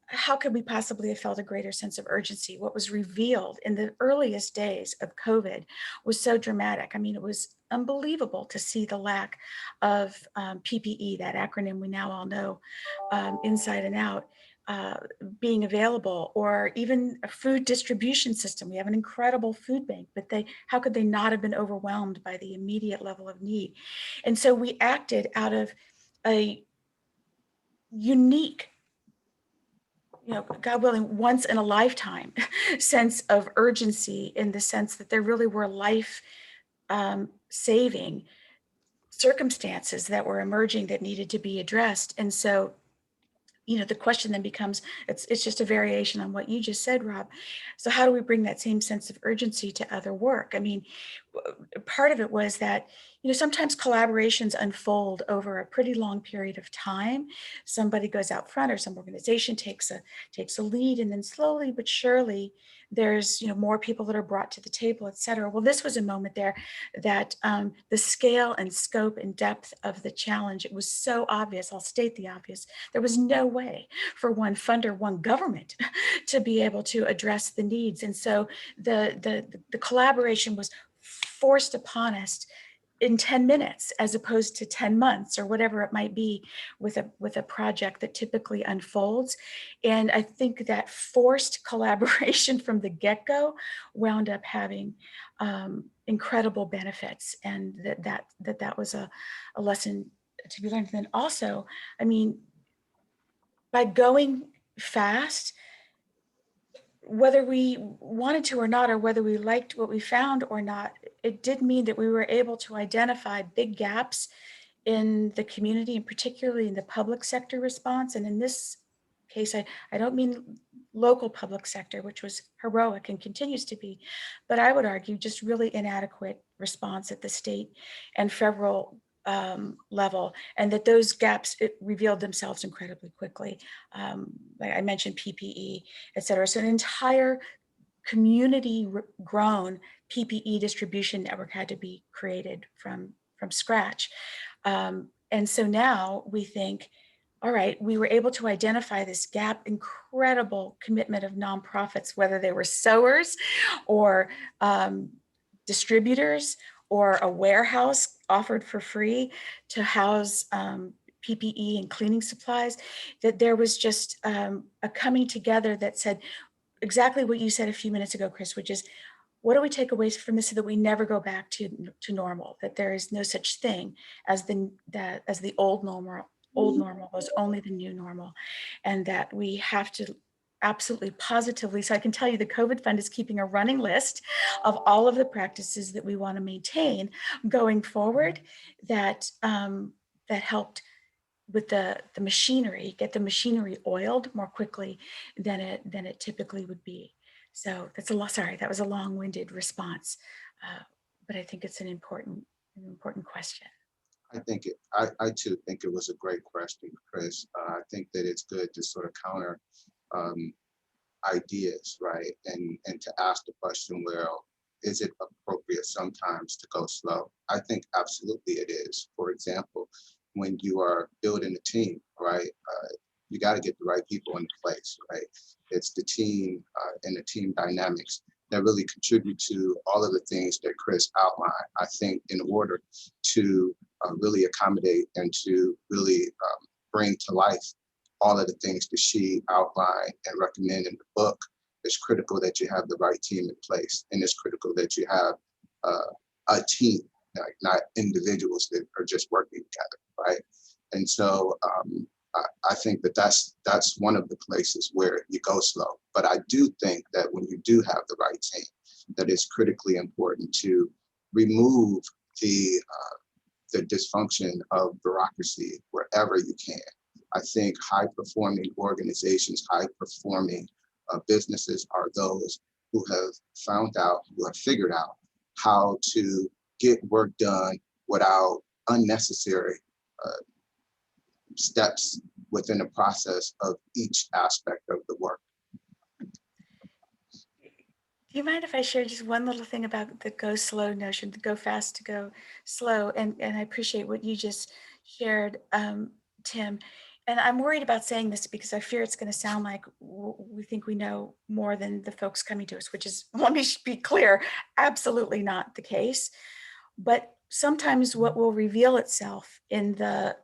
[SPEAKER 4] how could we possibly have felt a greater sense of urgency? What was revealed in the earliest days of COVID was so dramatic. I mean, it was unbelievable to see the lack of PPE, that acronym we now all know inside and out, being available, or even a food distribution system. We have an incredible food bank, but how could they not have been overwhelmed by the immediate level of need? And so we acted out of a unique, God willing, once in a lifetime sense of urgency, in the sense that there really were life saving circumstances that were emerging that needed to be addressed. And so, the question then becomes, it's just a variation on what you just said, Rob. So how do we bring that same sense of urgency to other work? I mean, part of it was that, sometimes collaborations unfold over a pretty long period of time. Somebody goes out front, or some organization takes a lead, and then slowly but surely there's, more people that are brought to the table, et cetera. Well, this was a moment there that the scale and scope and depth of the challenge, it was so obvious. I'll state the obvious. There was no way for one funder, one government to be able to address the needs. And so the collaboration was forced upon us in 10 minutes, as opposed to 10 months or whatever it might be with a project that typically unfolds. And I think that forced collaboration from the get-go wound up having incredible benefits, and that was a lesson to be learned. And then also, I mean, by going fast, whether we wanted to or not, or whether we liked what we found or not, it did mean that we were able to identify big gaps in the community, and particularly in the public sector response. And in this case, I don't mean local public sector, which was heroic and continues to be, but I would argue just really inadequate response at the state and federal level, and that those gaps revealed themselves incredibly quickly. Like I mentioned, PPE, et cetera. So an entire community grown PPE distribution network had to be created from scratch. And so now we think, all right, we were able to identify this gap, incredible commitment of nonprofits, whether they were sewers or distributors, or a warehouse offered for free to house PPE and cleaning supplies, that there was just a coming together that said exactly what you said a few minutes ago, Kris, which is, what do we take away from this so that we never go back to normal, that there is no such thing as the old normal was only the new normal, and that we have to absolutely positively. So I can tell you the COVID Fund is keeping a running list of all of the practices that we want to maintain going forward, that helped with the machinery, get the machinery oiled more quickly than it typically would be. So that's that was a long-winded response, but I think it's an important question.
[SPEAKER 3] I too think it was a great question, Kris. I think that it's good to sort of counter ideas, right? And to ask the question, well, is it appropriate sometimes to go slow? I think absolutely it is. For example, when you are building a team, right? You got to get the right people in place, right? It's the team and the team dynamics that really contribute to all of the things that Kris outlined. I think in order to really accommodate and to really bring to life all of the things that she outlined and recommend in the book, it's critical that you have the right team in place. And it's critical that you have a team, like not individuals that are just working together, right? And so I think that's one of the places where you go slow. But I do think that when you do have the right team, that it's critically important to remove the the dysfunction of bureaucracy wherever you can. I think high-performing organizations, high-performing businesses are those who have found out, who have figured out how to get work done without unnecessary steps within the process of each aspect of the work.
[SPEAKER 4] Do you mind if I share just one little thing about the go slow notion, the go fast to go slow? And I appreciate what you just shared, Tim. And I'm worried about saying this because I fear it's going to sound like we think we know more than the folks coming to us, which is, let me be clear, absolutely not the case. But sometimes what will reveal itself in the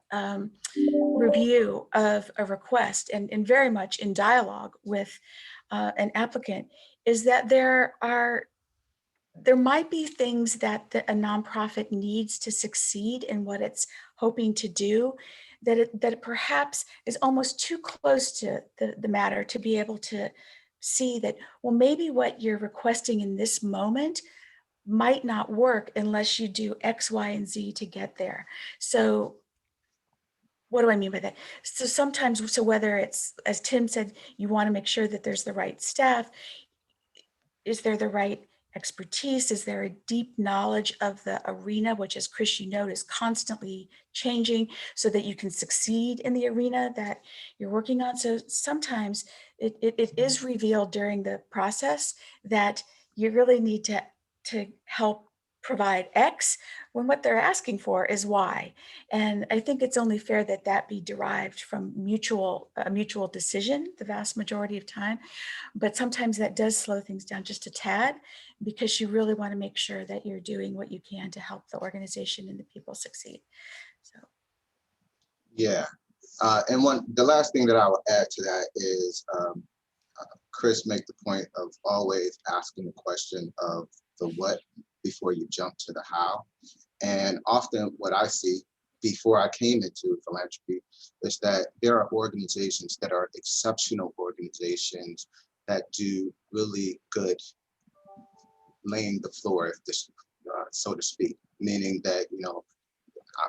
[SPEAKER 4] review of a request and very much in dialogue with an applicant is that there might be things that a nonprofit needs to succeed in what it's hoping to do, that it perhaps is almost too close to the matter to be able to see that, well, maybe what you're requesting in this moment might not work unless you do X, Y, and Z to get there. So what do I mean by that? So sometimes, so whether it's, as Tim said, you want to make sure that there's the right staff, is there the right expertise? Is there a deep knowledge of the arena, which, as Kris, you note, is constantly changing so that you can succeed in the arena that you're working on? So sometimes it is revealed during the process that you really need to help provide X when what they're asking for is Y. And I think it's only fair that that be derived from a mutual decision the vast majority of time. But sometimes that does slow things down just a tad because you really want to make sure that you're doing what you can to help the organization and the people succeed. So.
[SPEAKER 3] Yeah. And the last thing that I will add to that is Kris made the point of always asking the question of the what before you jump to the how. And often what I see before I came into philanthropy is that there are organizations that are exceptional organizations that do really good laying the floor, so to speak, meaning that, you know,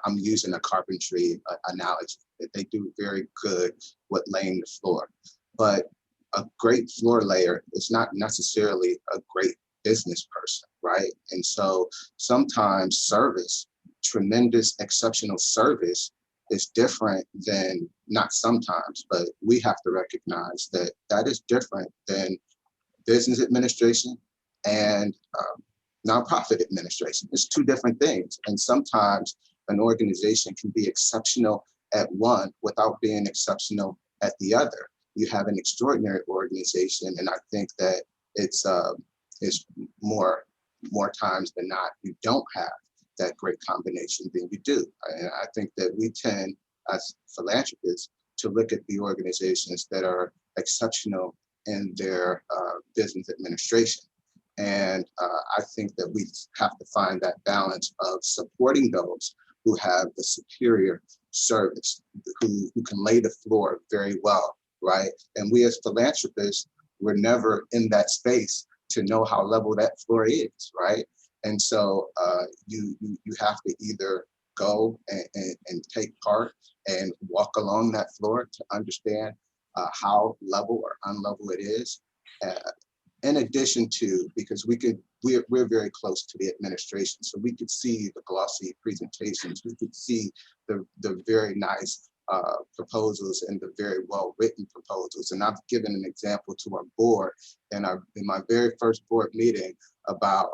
[SPEAKER 3] I'm using a carpentry analogy, that they do very good with laying the floor. But a great floor layer is not necessarily a great business person, right? And so sometimes service, tremendous, exceptional service is different than, not sometimes, but we have to recognize that that is different than business administration and nonprofit administration. It's two different things. And sometimes an organization can be exceptional at one without being exceptional at the other. You have an extraordinary organization, and I think that it's more times than not, you don't have that great combination than you do. And I think that we tend, as philanthropists, to look at the organizations that are exceptional in their business administration. And I think that we have to find that balance of supporting those who have the superior service, who can lay the floor very well, right? And we as philanthropists, we're never in that space to know how level that floor is, right? And so you have to either go and take part and walk along that floor to understand how level or unlevel it is. In addition to, because we're very close to the administration, so we could see the glossy presentations, we could see the very nice proposals and the very well-written proposals. And I've given an example to our board in my very first board meeting about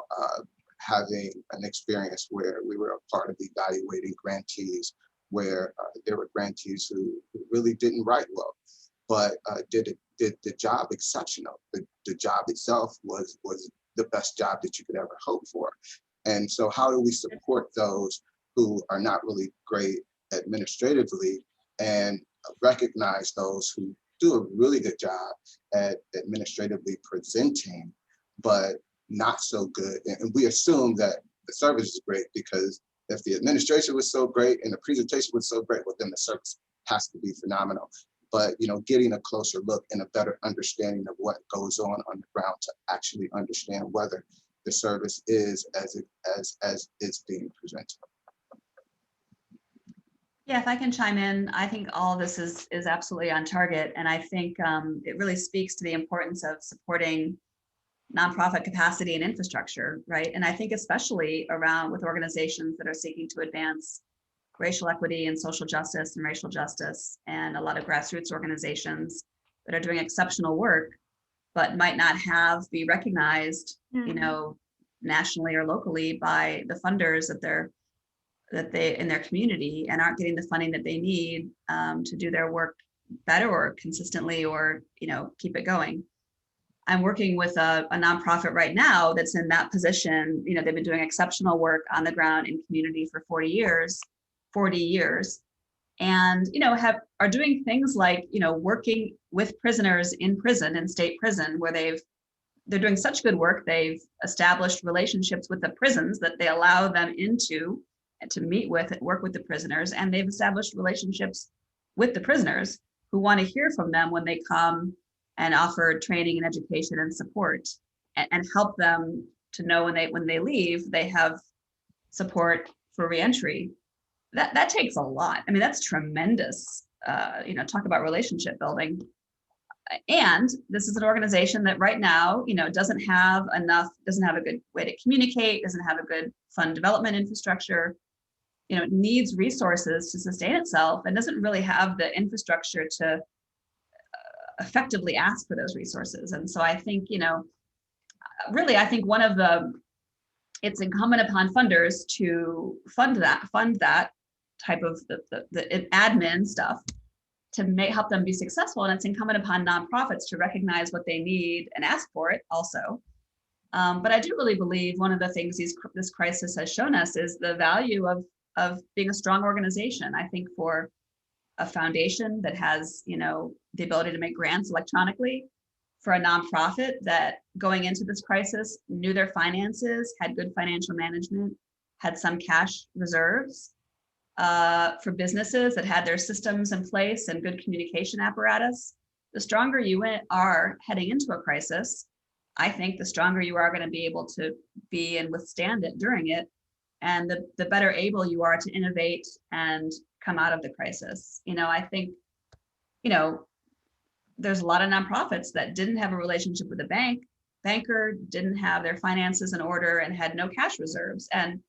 [SPEAKER 3] having an experience where we were a part of evaluating grantees, where there were grantees who really didn't write well, but did the job exceptional. The job itself was the best job that you could ever hope for. And so how do we support those who are not really great administratively and recognize those who do a really good job at administratively presenting, but not so good? And we assume that the service is great because if the administration was so great and the presentation was so great, well, then the service has to be phenomenal. But, you know, getting a closer look and a better understanding of what goes on the ground to actually understand whether the service is as it's being presented.
[SPEAKER 2] Yeah, if I can chime in, I think all of this is absolutely on target. And I think it really speaks to the importance of supporting nonprofit capacity and infrastructure, right? And I think especially around with organizations that are seeking to advance racial equity and social justice and racial justice, and a lot of grassroots organizations that are doing exceptional work, but might not be recognized, you know, nationally or locally by the funders that they in their community, and aren't getting the funding that they need to do their work better or consistently, or, you know, keep it going. I'm working with a nonprofit right now that's in that position. You know, they've been doing exceptional work on the ground in community for 40 years, and, you know, are doing things like, you know, working with prisoners in prison, in state prison, where they're doing such good work. They've established relationships with the prisons that they allow them into, and to meet with and work with the prisoners. And they've established relationships with the prisoners who want to hear from them when they come, and offer training and education and support, and help them to know when they leave, they have support for reentry. That takes a lot. I mean, that's tremendous. You know, talk about relationship building. And this is an organization that right now, you know, doesn't have a good way to communicate, doesn't have a good fund development infrastructure, you know, needs resources to sustain itself, and doesn't really have the infrastructure to effectively ask for those resources. And so I think, you know, really, I think it's incumbent upon funders to fund that type of the admin stuff to help them be successful. And it's incumbent upon nonprofits to recognize what they need and ask for it also. But I do really believe one of the things this crisis has shown us is the value of being a strong organization. I think for a foundation that has, you know, the ability to make grants electronically, for a nonprofit that going into this crisis knew their finances, had good financial management, had some cash reserves, for businesses that had their systems in place and good communication apparatus. The stronger you are heading into a crisis, I think the stronger you are going to be able to be and withstand it during it, and the better able you are to innovate and come out of the crisis. You know, I think, you know, there's a lot of nonprofits that didn't have a relationship with a banker, didn't have their finances in order, and had no cash reserves. And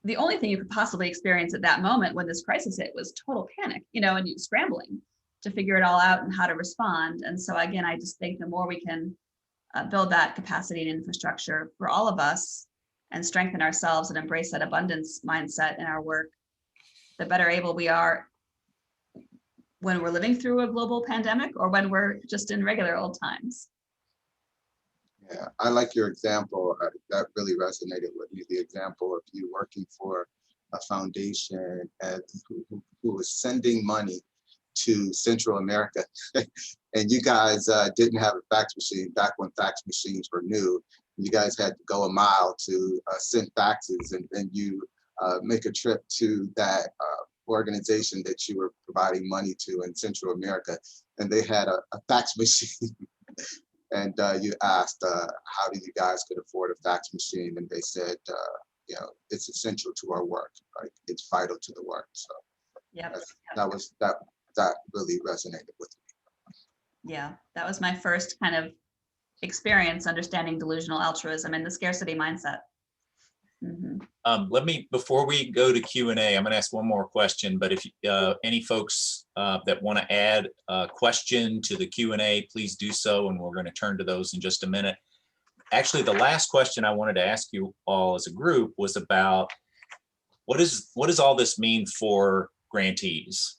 [SPEAKER 2] the only thing you could possibly experience at that moment when this crisis hit was total panic, you know, and you scrambling to figure it all out and how to respond. And so again, I just think the more we can build that capacity and infrastructure for all of us, and strengthen ourselves and embrace that abundance mindset in our work, the better able we are when we're living through a global pandemic, or when we're just in regular old times.
[SPEAKER 3] Yeah, I like your example. That really resonated with me. The example of you working for a foundation who was sending money to Central America, and you guys didn't have a fax machine back when fax machines were new. You guys had to go a mile to send faxes, and then you make a trip to that organization that you were providing money to in Central America, and they had a fax machine. And you asked, how do you guys could afford a fax machine? And they said, you know, it's essential to our work. Like, it's vital to the work. So
[SPEAKER 2] Yeah,
[SPEAKER 3] that really resonated with me.
[SPEAKER 2] Yeah, that was my first kind of experience understanding delusional altruism and the scarcity mindset.
[SPEAKER 1] Before we go to Q&A, I'm going to ask one more question, but if any folks that want to add a question to the Q&A, please do so, and we're going to turn to those in just a minute. Actually, the last question I wanted to ask you all as a group was about what does all this mean for grantees?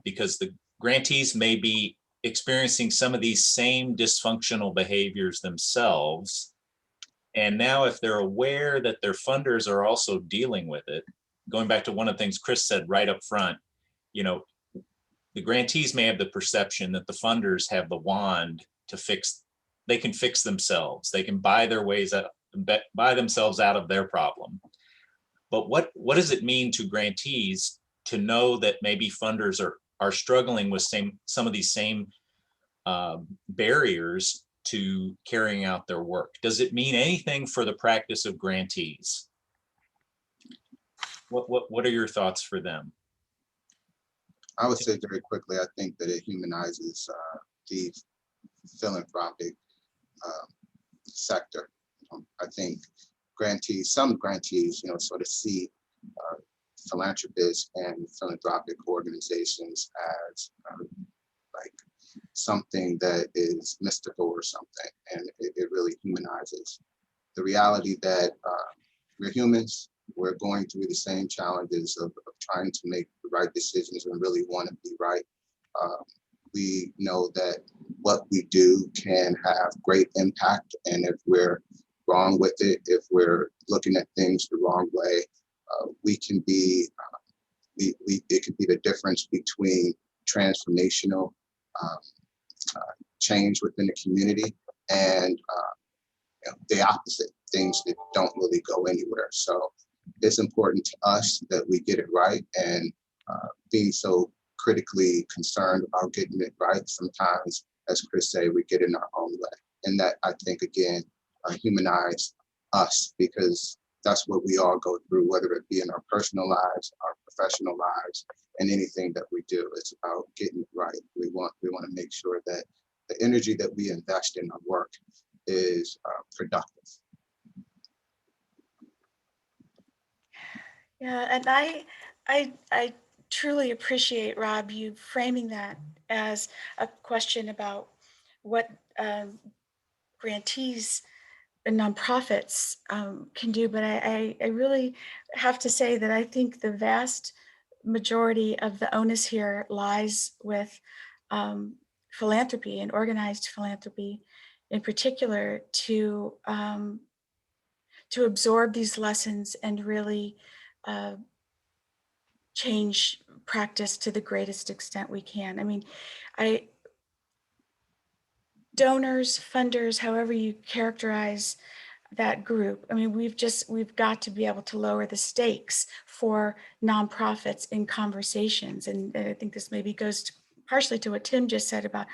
[SPEAKER 1] Because the grantees may be experiencing some of these same dysfunctional behaviors themselves. And now if they're aware that their funders are also dealing with it, going back to one of the things Kris said right up front, you know, the grantees may have the perception that the funders have the wand to fix, they can fix themselves. They can buy themselves out of their problem. But what does it mean to grantees to know that maybe funders are struggling with some of these same barriers to carrying out their work? Does it mean anything for the practice of grantees? What are your thoughts for them?
[SPEAKER 3] I would say very quickly, I think that it humanizes the philanthropic sector. I think some grantees, sort of see philanthropists and philanthropic organizations as like something that is mystical or something, and it really humanizes. The reality that we're humans, we're going through the same challenges of trying to make the right decisions and really want to be right. We know that what we do can have great impact, and if we're wrong with it, if we're looking at things the wrong way, we can be, it could be the difference between transformational change within the community and the opposite, things that don't really go anywhere. So it's important to us that we get it right, and being so critically concerned about getting it right, sometimes, as Kris said, we get in our own way. And that, I think, again, humanize us, because that's what we all go through, whether it be in our personal lives, our professional lives, and anything that we do. It's about getting it right. We want to make sure that the energy that we invest in our work is productive.
[SPEAKER 4] Yeah, and I truly appreciate, Rob, you framing that as a question about what grantees and nonprofits can do. But I really have to say that I think the vast majority of the onus here lies with philanthropy and organized philanthropy in particular to absorb these lessons and really change practice to the greatest extent we can. I mean, donors, funders, however you characterize that group, I mean, we've got to be able to lower the stakes for nonprofits in conversations. And I think this maybe goes partially to what Tim just said about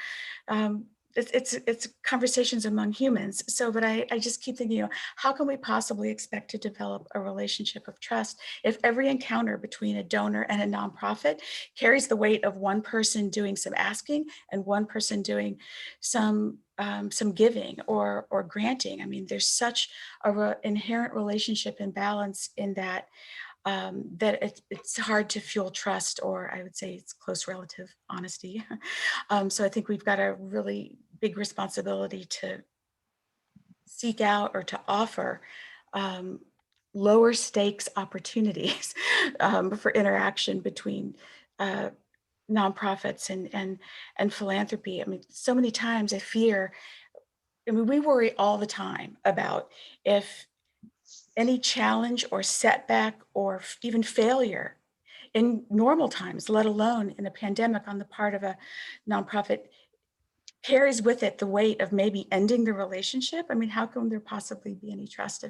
[SPEAKER 4] it's conversations among humans. So, but I just keep thinking, how can we possibly expect to develop a relationship of trust if every encounter between a donor and a nonprofit carries the weight of one person doing some asking and one person doing some giving or granting? I mean, there's such a inherent relationship imbalance in that. That it's hard to fuel trust, or I would say it's close relative honesty. So I think we've got a really big responsibility to seek out or to offer lower stakes opportunities for interaction between nonprofits and philanthropy. I mean, so many times I fear, we worry all the time about if any challenge or setback or even failure in normal times, let alone in a pandemic on the part of a nonprofit, carries with it the weight of maybe ending the relationship. I mean, how can there possibly be any trust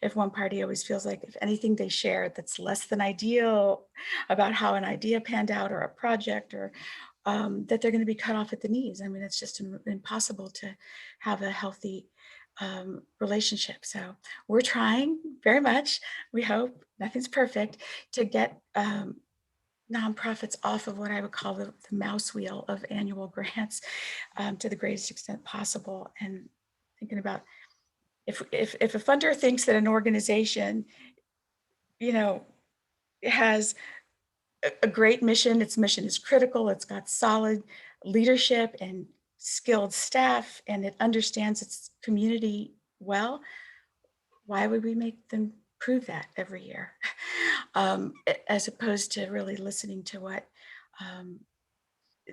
[SPEAKER 4] if one party always feels like if anything they share that's less than ideal about how an idea panned out or a project, or that they're going to be cut off at the knees? I mean, it's just impossible to have a healthy relationship. So we're trying very much, we hope, nothing's perfect, to get nonprofits off of what I would call the mouse wheel of annual grants to the greatest extent possible. And thinking about if a funder thinks that an organization, has a great mission, its mission is critical, it's got solid leadership and skilled staff, and it understands its community well, why would we make them prove that every year? As opposed to really listening to what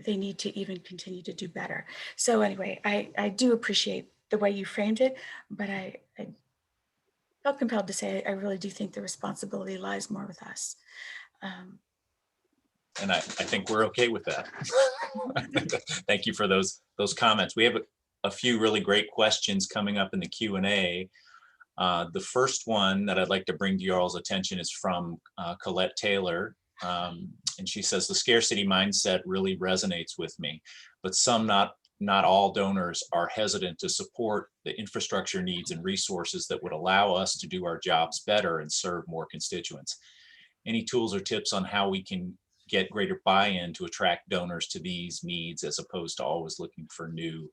[SPEAKER 4] they need to even continue to do better. So anyway, I do appreciate the way you framed it, but I felt compelled to say I really do think the responsibility lies more with us.
[SPEAKER 1] And I think we're okay with that. Thank you for those comments. We have a few really great questions coming up in the Q&A. The first one that I'd like to bring to you all's attention is from Colette Taylor. And she says, the scarcity mindset really resonates with me, but not all donors are hesitant to support the infrastructure needs and resources that would allow us to do our jobs better and serve more constituents. Any tools or tips on how we can get greater buy-in to attract donors to these needs, as opposed to always looking for new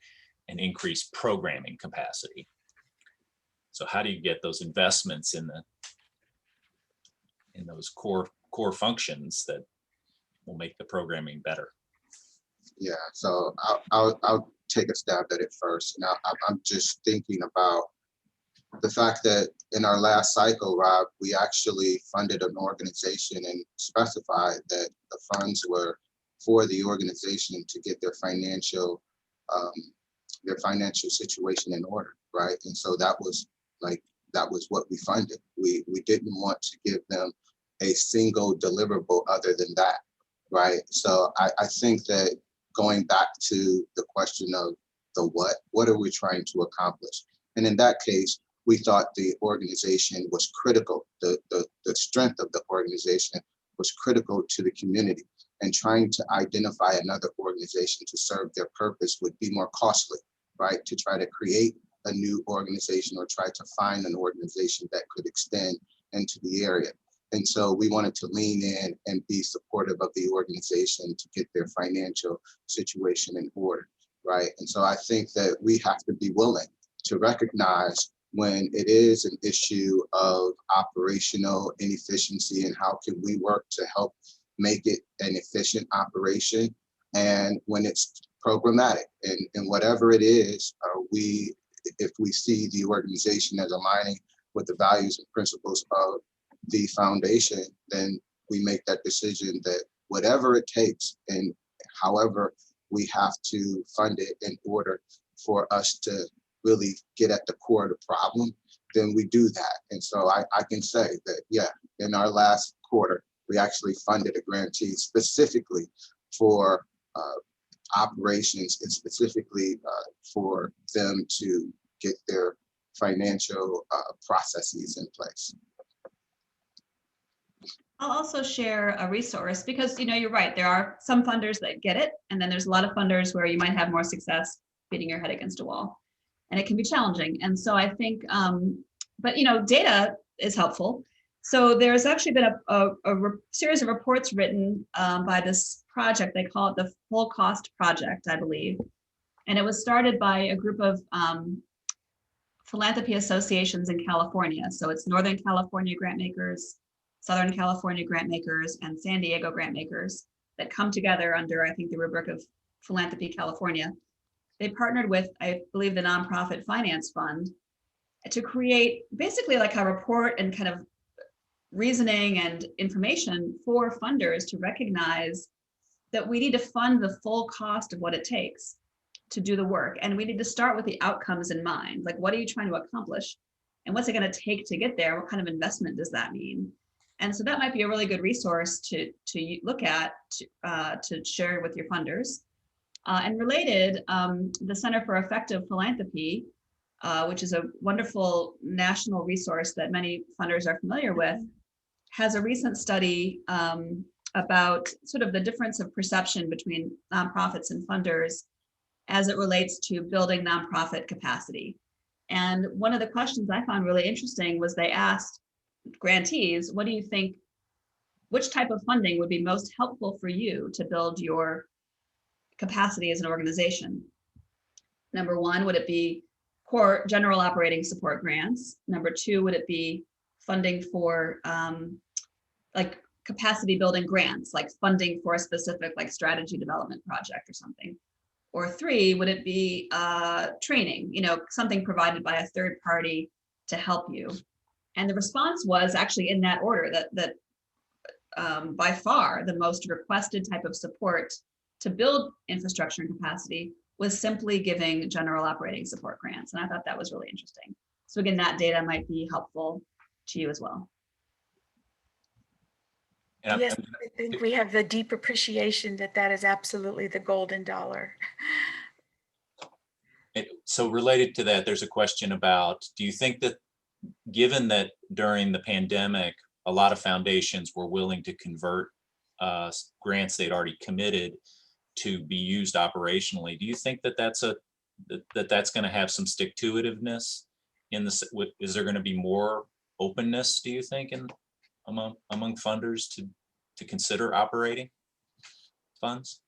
[SPEAKER 1] and increased programming capacity. So how do you get those investments in those core functions that will make the programming better?
[SPEAKER 3] Yeah, so I'll take a stab at it first. Now I'm just thinking about the fact that in our last cycle, Rob, we actually funded an organization and specified that the funds were for the organization to get their financial situation in order, right? And so that was what we funded. We didn't want to give them a single deliverable other than that, right? So I think that going back to the question of the what are we trying to accomplish? And in that case, we thought the organization was critical. The strength of the organization was critical to the community, and trying to identify another organization to serve their purpose would be more costly, right? To try to create a new organization or try to find an organization that could extend into the area. And so we wanted to lean in and be supportive of the organization to get their financial situation in order, right? And so I think that we have to be willing to recognize when it is an issue of operational inefficiency and how can we work to help make it an efficient operation, and when it's programmatic and whatever it is, if we see the organization as aligning with the values and principles of the foundation, then we make that decision that whatever it takes and however we have to fund it in order for us to really get at the core of the problem, then we do that. And so I can say that, yeah, in our last quarter, we actually funded a grantee specifically for operations and specifically for them to get their financial processes in place.
[SPEAKER 2] I'll also share a resource because, you're right. There are some funders that get it. And then there's a lot of funders where you might have more success beating your head against a wall. And it can be challenging. And so I think, but data is helpful. So there's actually been a series of reports written by this project. They call it the Full Cost Project, I believe. And it was started by a group of philanthropy associations in California. So it's Northern California grant makers, Southern California grant makers, and San Diego grant makers that come together under, I think, the rubric of Philanthropy California. They partnered with, I believe, the Nonprofit Finance Fund to create basically like a report and kind of reasoning and information for funders to recognize that we need to fund the full cost of what it takes to do the work. And we need to start with the outcomes in mind. Like, what are you trying to accomplish? And what's it going to take to get there? What kind of investment does that mean? And so that might be a really good resource to look at, to share with your funders. And related, the Center for Effective Philanthropy, which is a wonderful national resource that many funders are familiar with, has a recent study about sort of the difference of perception between nonprofits and funders as it relates to building nonprofit capacity. And one of the questions I found really interesting was they asked grantees, what do you think, which type of funding would be most helpful for you to build your capacity as an organization? Number one, would it be core general operating support grants? Number two, would it be funding for like capacity building grants, like funding for a specific like strategy development project or something? Or three, would it be training, something provided by a third party to help you? And the response was actually in that order, that by far the most requested type of support to build infrastructure and capacity was simply giving general operating support grants. And I thought that was really interesting. So again, that data might be helpful to you as well.
[SPEAKER 4] Yes, I think we have the deep appreciation that is absolutely the golden dollar.
[SPEAKER 1] So related to that, there's a question about, do you think that given that during the pandemic, a lot of foundations were willing to convert grants they'd already committed to be used operationally, do you think that that's going to have some stick-to-itiveness in this? Is there going to be more openness, do you think, among funders to consider operating? funds?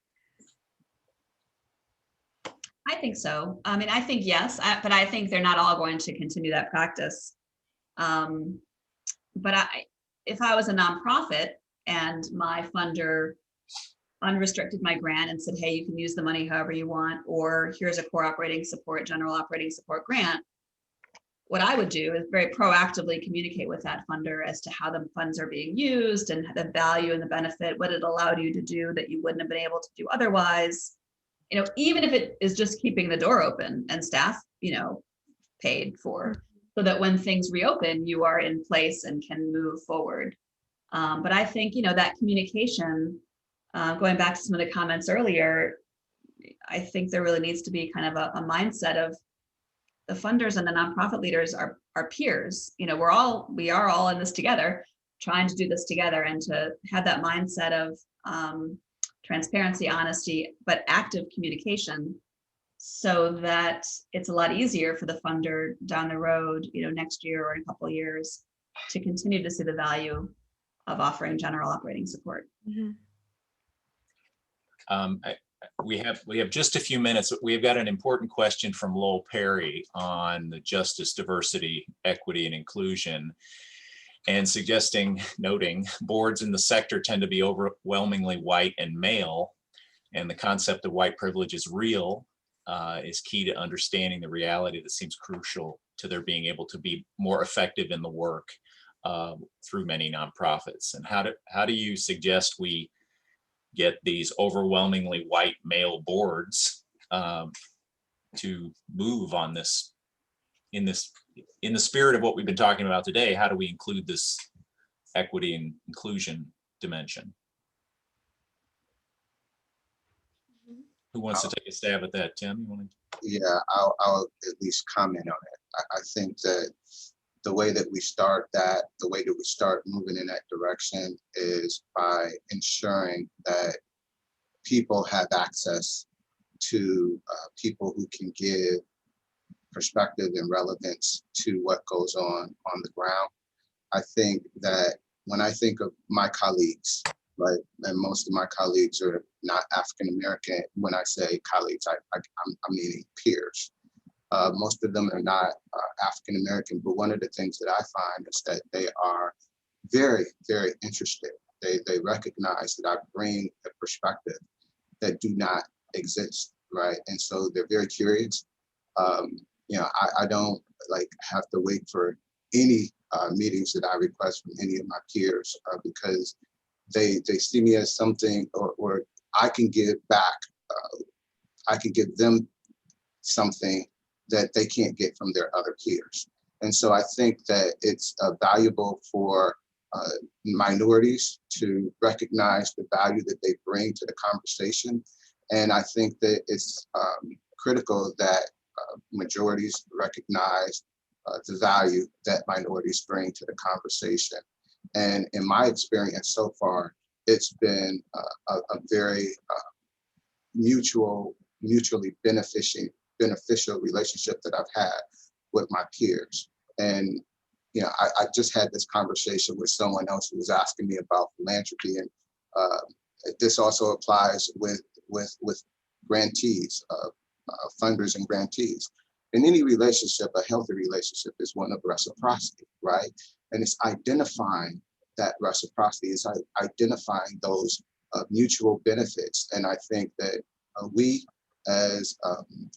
[SPEAKER 2] I think so. I mean, I think yes, but I think they're not all going to continue that practice. But if I was a nonprofit and my funder unrestricted my grant and said, hey, you can use the money however you want, or here's a core operating support, general operating support grant, what I would do is very proactively communicate with that funder as to how the funds are being used and the value and the benefit, what it allowed you to do that you wouldn't have been able to do otherwise. You know, even if it is just keeping the door open and staff, you know, paid for, so that when things reopen, you are in place and can move forward. But I think, you know, that communication, going back to some of the comments earlier, I think there really needs to be kind of a mindset of the funders and the nonprofit leaders are peers. You know, we are all in this together, trying to do this together, and to have that mindset of transparency, honesty, but active communication, so that it's a lot easier for the funder down the road, you know, next year or in a couple of years, to continue to see the value of offering general operating support.
[SPEAKER 4] Mm-hmm.
[SPEAKER 1] We have just a few minutes. We've got an important question from Lowell Perry on the justice, diversity, equity, and inclusion, and noting boards in the sector tend to be overwhelmingly white and male, and the concept of white privilege is real, is key to understanding the reality that seems crucial to their being able to be more effective in the work through many nonprofits. And how do you suggest we get these overwhelmingly white male boards to move on this, in the spirit of what we've been talking about today? How do we include this equity and inclusion dimension? Who wants to take a stab at that? Tim, you want to?
[SPEAKER 3] Yeah, I'll at least comment on it. I think that the way that we start moving in that direction is by ensuring that people have access to people who can give perspective and relevance to what goes on the ground. I think that when I think of my colleagues, right, and most of my colleagues are not African American. When I say colleagues, I'm meaning peers. Most of them are not African American, but one of the things that I find is that they are very, very interested. They recognize that I bring a perspective that do not exist, right? And so they're very curious. You know, I don't like have to wait for any meetings that I request from any of my peers because they see me as something, or I can give back. I can give them something that they can't get from their other peers. And so I think that it's valuable for minorities to recognize the value that they bring to the conversation. And I think that it's critical that majorities recognize the value that minorities bring to the conversation. And in my experience so far, it's been a very mutually beneficial relationship that I've had with my peers. And you know, I just had this conversation with someone else who was asking me about philanthropy, and this also applies with grantees, funders and grantees. In any relationship, a healthy relationship is one of reciprocity, right? And it's identifying that reciprocity, it's identifying those mutual benefits. And I think that we as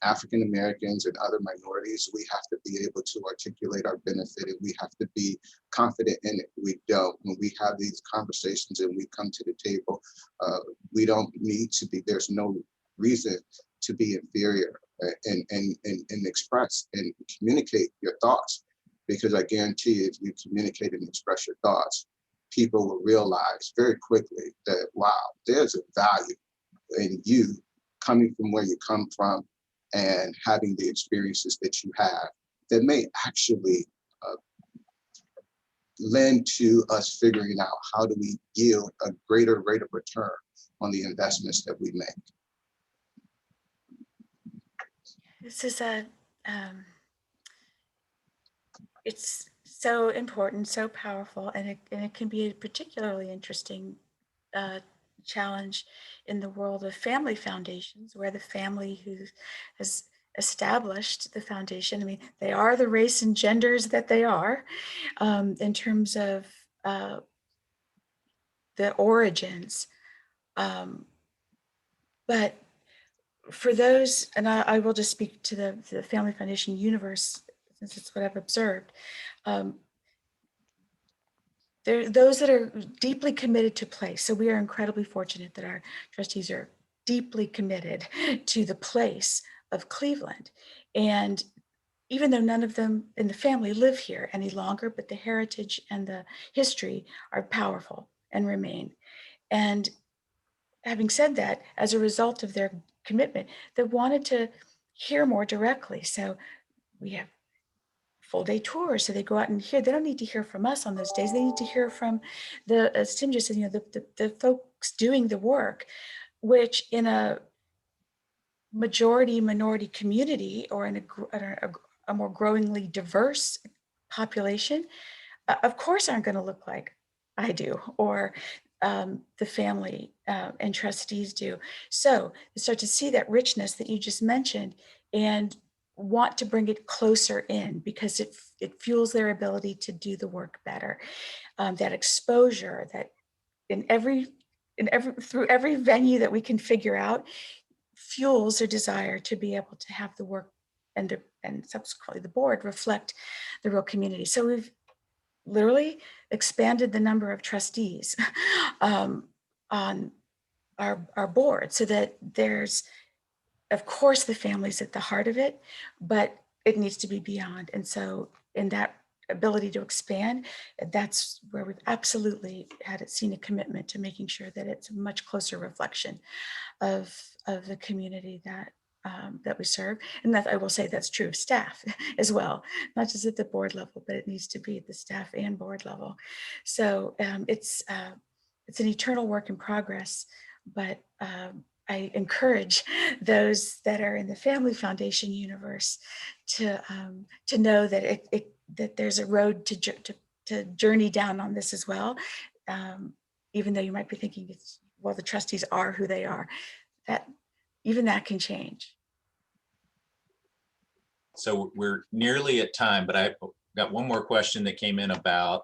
[SPEAKER 3] African Americans and other minorities, we have to be able to articulate our benefit, and we have to be confident in it. We don't. When we have these conversations and we come to the table, we don't need to be, there's no reason to be inferior, and express and communicate your thoughts, because I guarantee you, if you communicate and express your thoughts, people will realize very quickly that, wow, there's a value in you coming from where you come from and having the experiences that you have that may actually lend to us figuring out how do we yield a greater rate of return on the investments that we make.
[SPEAKER 4] This is it's so important, so powerful, and it can be a particularly interesting challenge in the world of family foundations, where the family who has established the foundation, I mean, they are the race and genders that they are, in terms of the origins. But for those, and I will just speak to the Family Foundation universe, since it's what I've observed. There are those that are deeply committed to place. So we are incredibly fortunate that our trustees are deeply committed to the place of Cleveland. And even though none of them in the family live here any longer, but the heritage and the history are powerful and remain. And having said that, as a result of their commitment, they wanted to hear more directly. So we have full day tours. So they go out and hear. They don't need to hear from us on those days. They need to hear from the, as Tim just said, the folks doing the work, which in a majority minority community or in a more growingly diverse population, of course aren't going to look like I do or the family and trustees do. So you start to see that richness that you just mentioned and want to bring it closer in because it fuels their ability to do the work better. That exposure that through every venue that we can figure out fuels their desire to be able to have the work and subsequently the board reflect the real community. So we've literally expanded the number of trustees on our board so that there's, of course, the family's at the heart of it, but it needs to be beyond. And so in that ability to expand, that's where we've absolutely seen a commitment to making sure that it's a much closer reflection of the community that we serve. And that I will say that's true of staff as well, not just at the board level, but it needs to be at the staff and board level. So it's an eternal work in progress, but I encourage those that are in the Family Foundation universe to know that that there's a road to journey down on this as well. Even though you might be thinking well, the trustees are who they are, that even that can change.
[SPEAKER 1] So we're nearly at time, but I've got one more question that came in about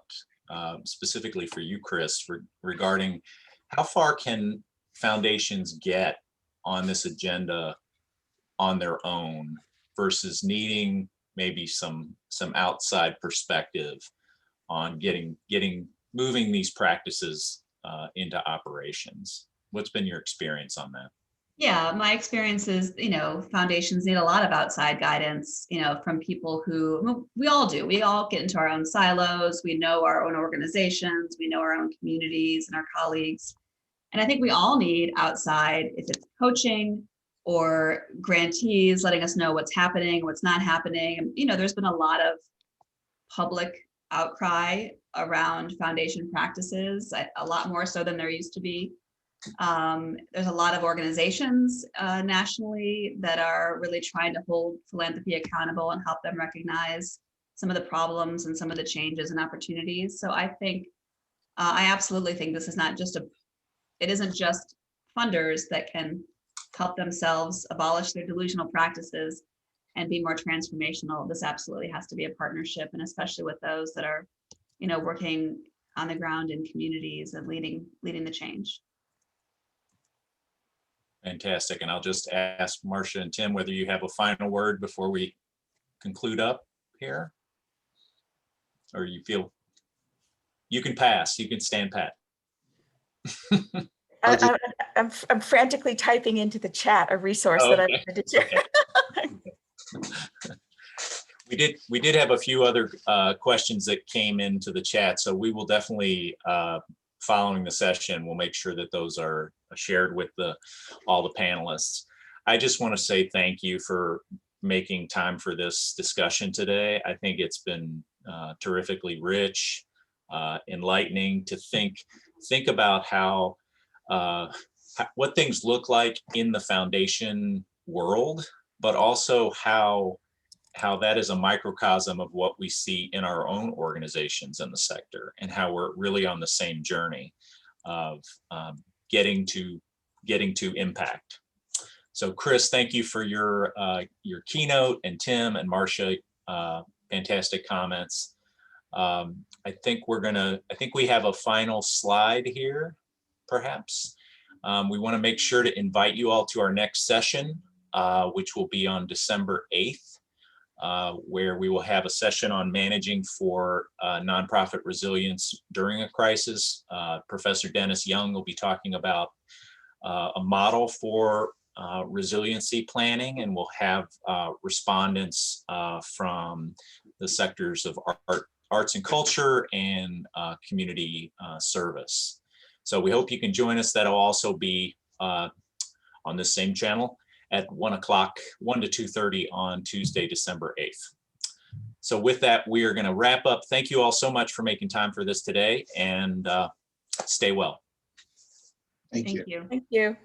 [SPEAKER 1] specifically for you, Kris, regarding how far can foundations get on this agenda on their own versus needing maybe some outside perspective on moving these practices into operations. What's been your experience on that?
[SPEAKER 2] Yeah, my experience is, foundations need a lot of outside guidance, from people who, we all do. We all get into our own silos. We know our own organizations. We know our own communities and our colleagues. And I think we all need outside, if it's coaching or grantees letting us know what's happening, what's not happening. There's been a lot of public outcry around foundation practices, a lot more so than there used to be. There's a lot of organizations nationally that are really trying to hold philanthropy accountable and help them recognize some of the problems and some of the changes and opportunities. So I think, I absolutely think this is it isn't just funders that can help themselves abolish their delusional practices and be more transformational. This absolutely has to be a partnership, and especially with those that are, working on the ground in communities and leading the change.
[SPEAKER 1] Fantastic. And I'll just ask Marcia and Tim whether you have a final word before we conclude up here, or you feel you can pass, you can stand pat.
[SPEAKER 4] I'm frantically typing into the chat a resource that I wanted to share.
[SPEAKER 1] We did have a few other questions that came into the chat, so we will definitely, following the session, we'll make sure that those are shared with all the panelists. I just want to say thank you for making time for this discussion today. I think it's been terrifically rich, enlightening to think about how what things look like in the foundation world, but also how that is a microcosm of what we see in our own organizations in the sector, and how we're really on the same journey of getting to impact. So Kris, thank you for your keynote, and Tim and Marcia, fantastic comments. I think we have a final slide here, perhaps. We want to make sure to invite you all to our next session, which will be on December 8th, where we will have a session on managing for nonprofit resilience during a crisis. Professor Dennis Young will be talking about a model for resiliency planning, and we'll have respondents from the sectors of arts and culture and community service. So we hope you can join us. That'll also be on this same channel at 1 to 2:30 on Tuesday, December 8th. So with that, we are going to wrap up. Thank you all so much for making time for this today, and stay well.
[SPEAKER 3] Thank you.
[SPEAKER 2] Thank you.
[SPEAKER 4] Thank you.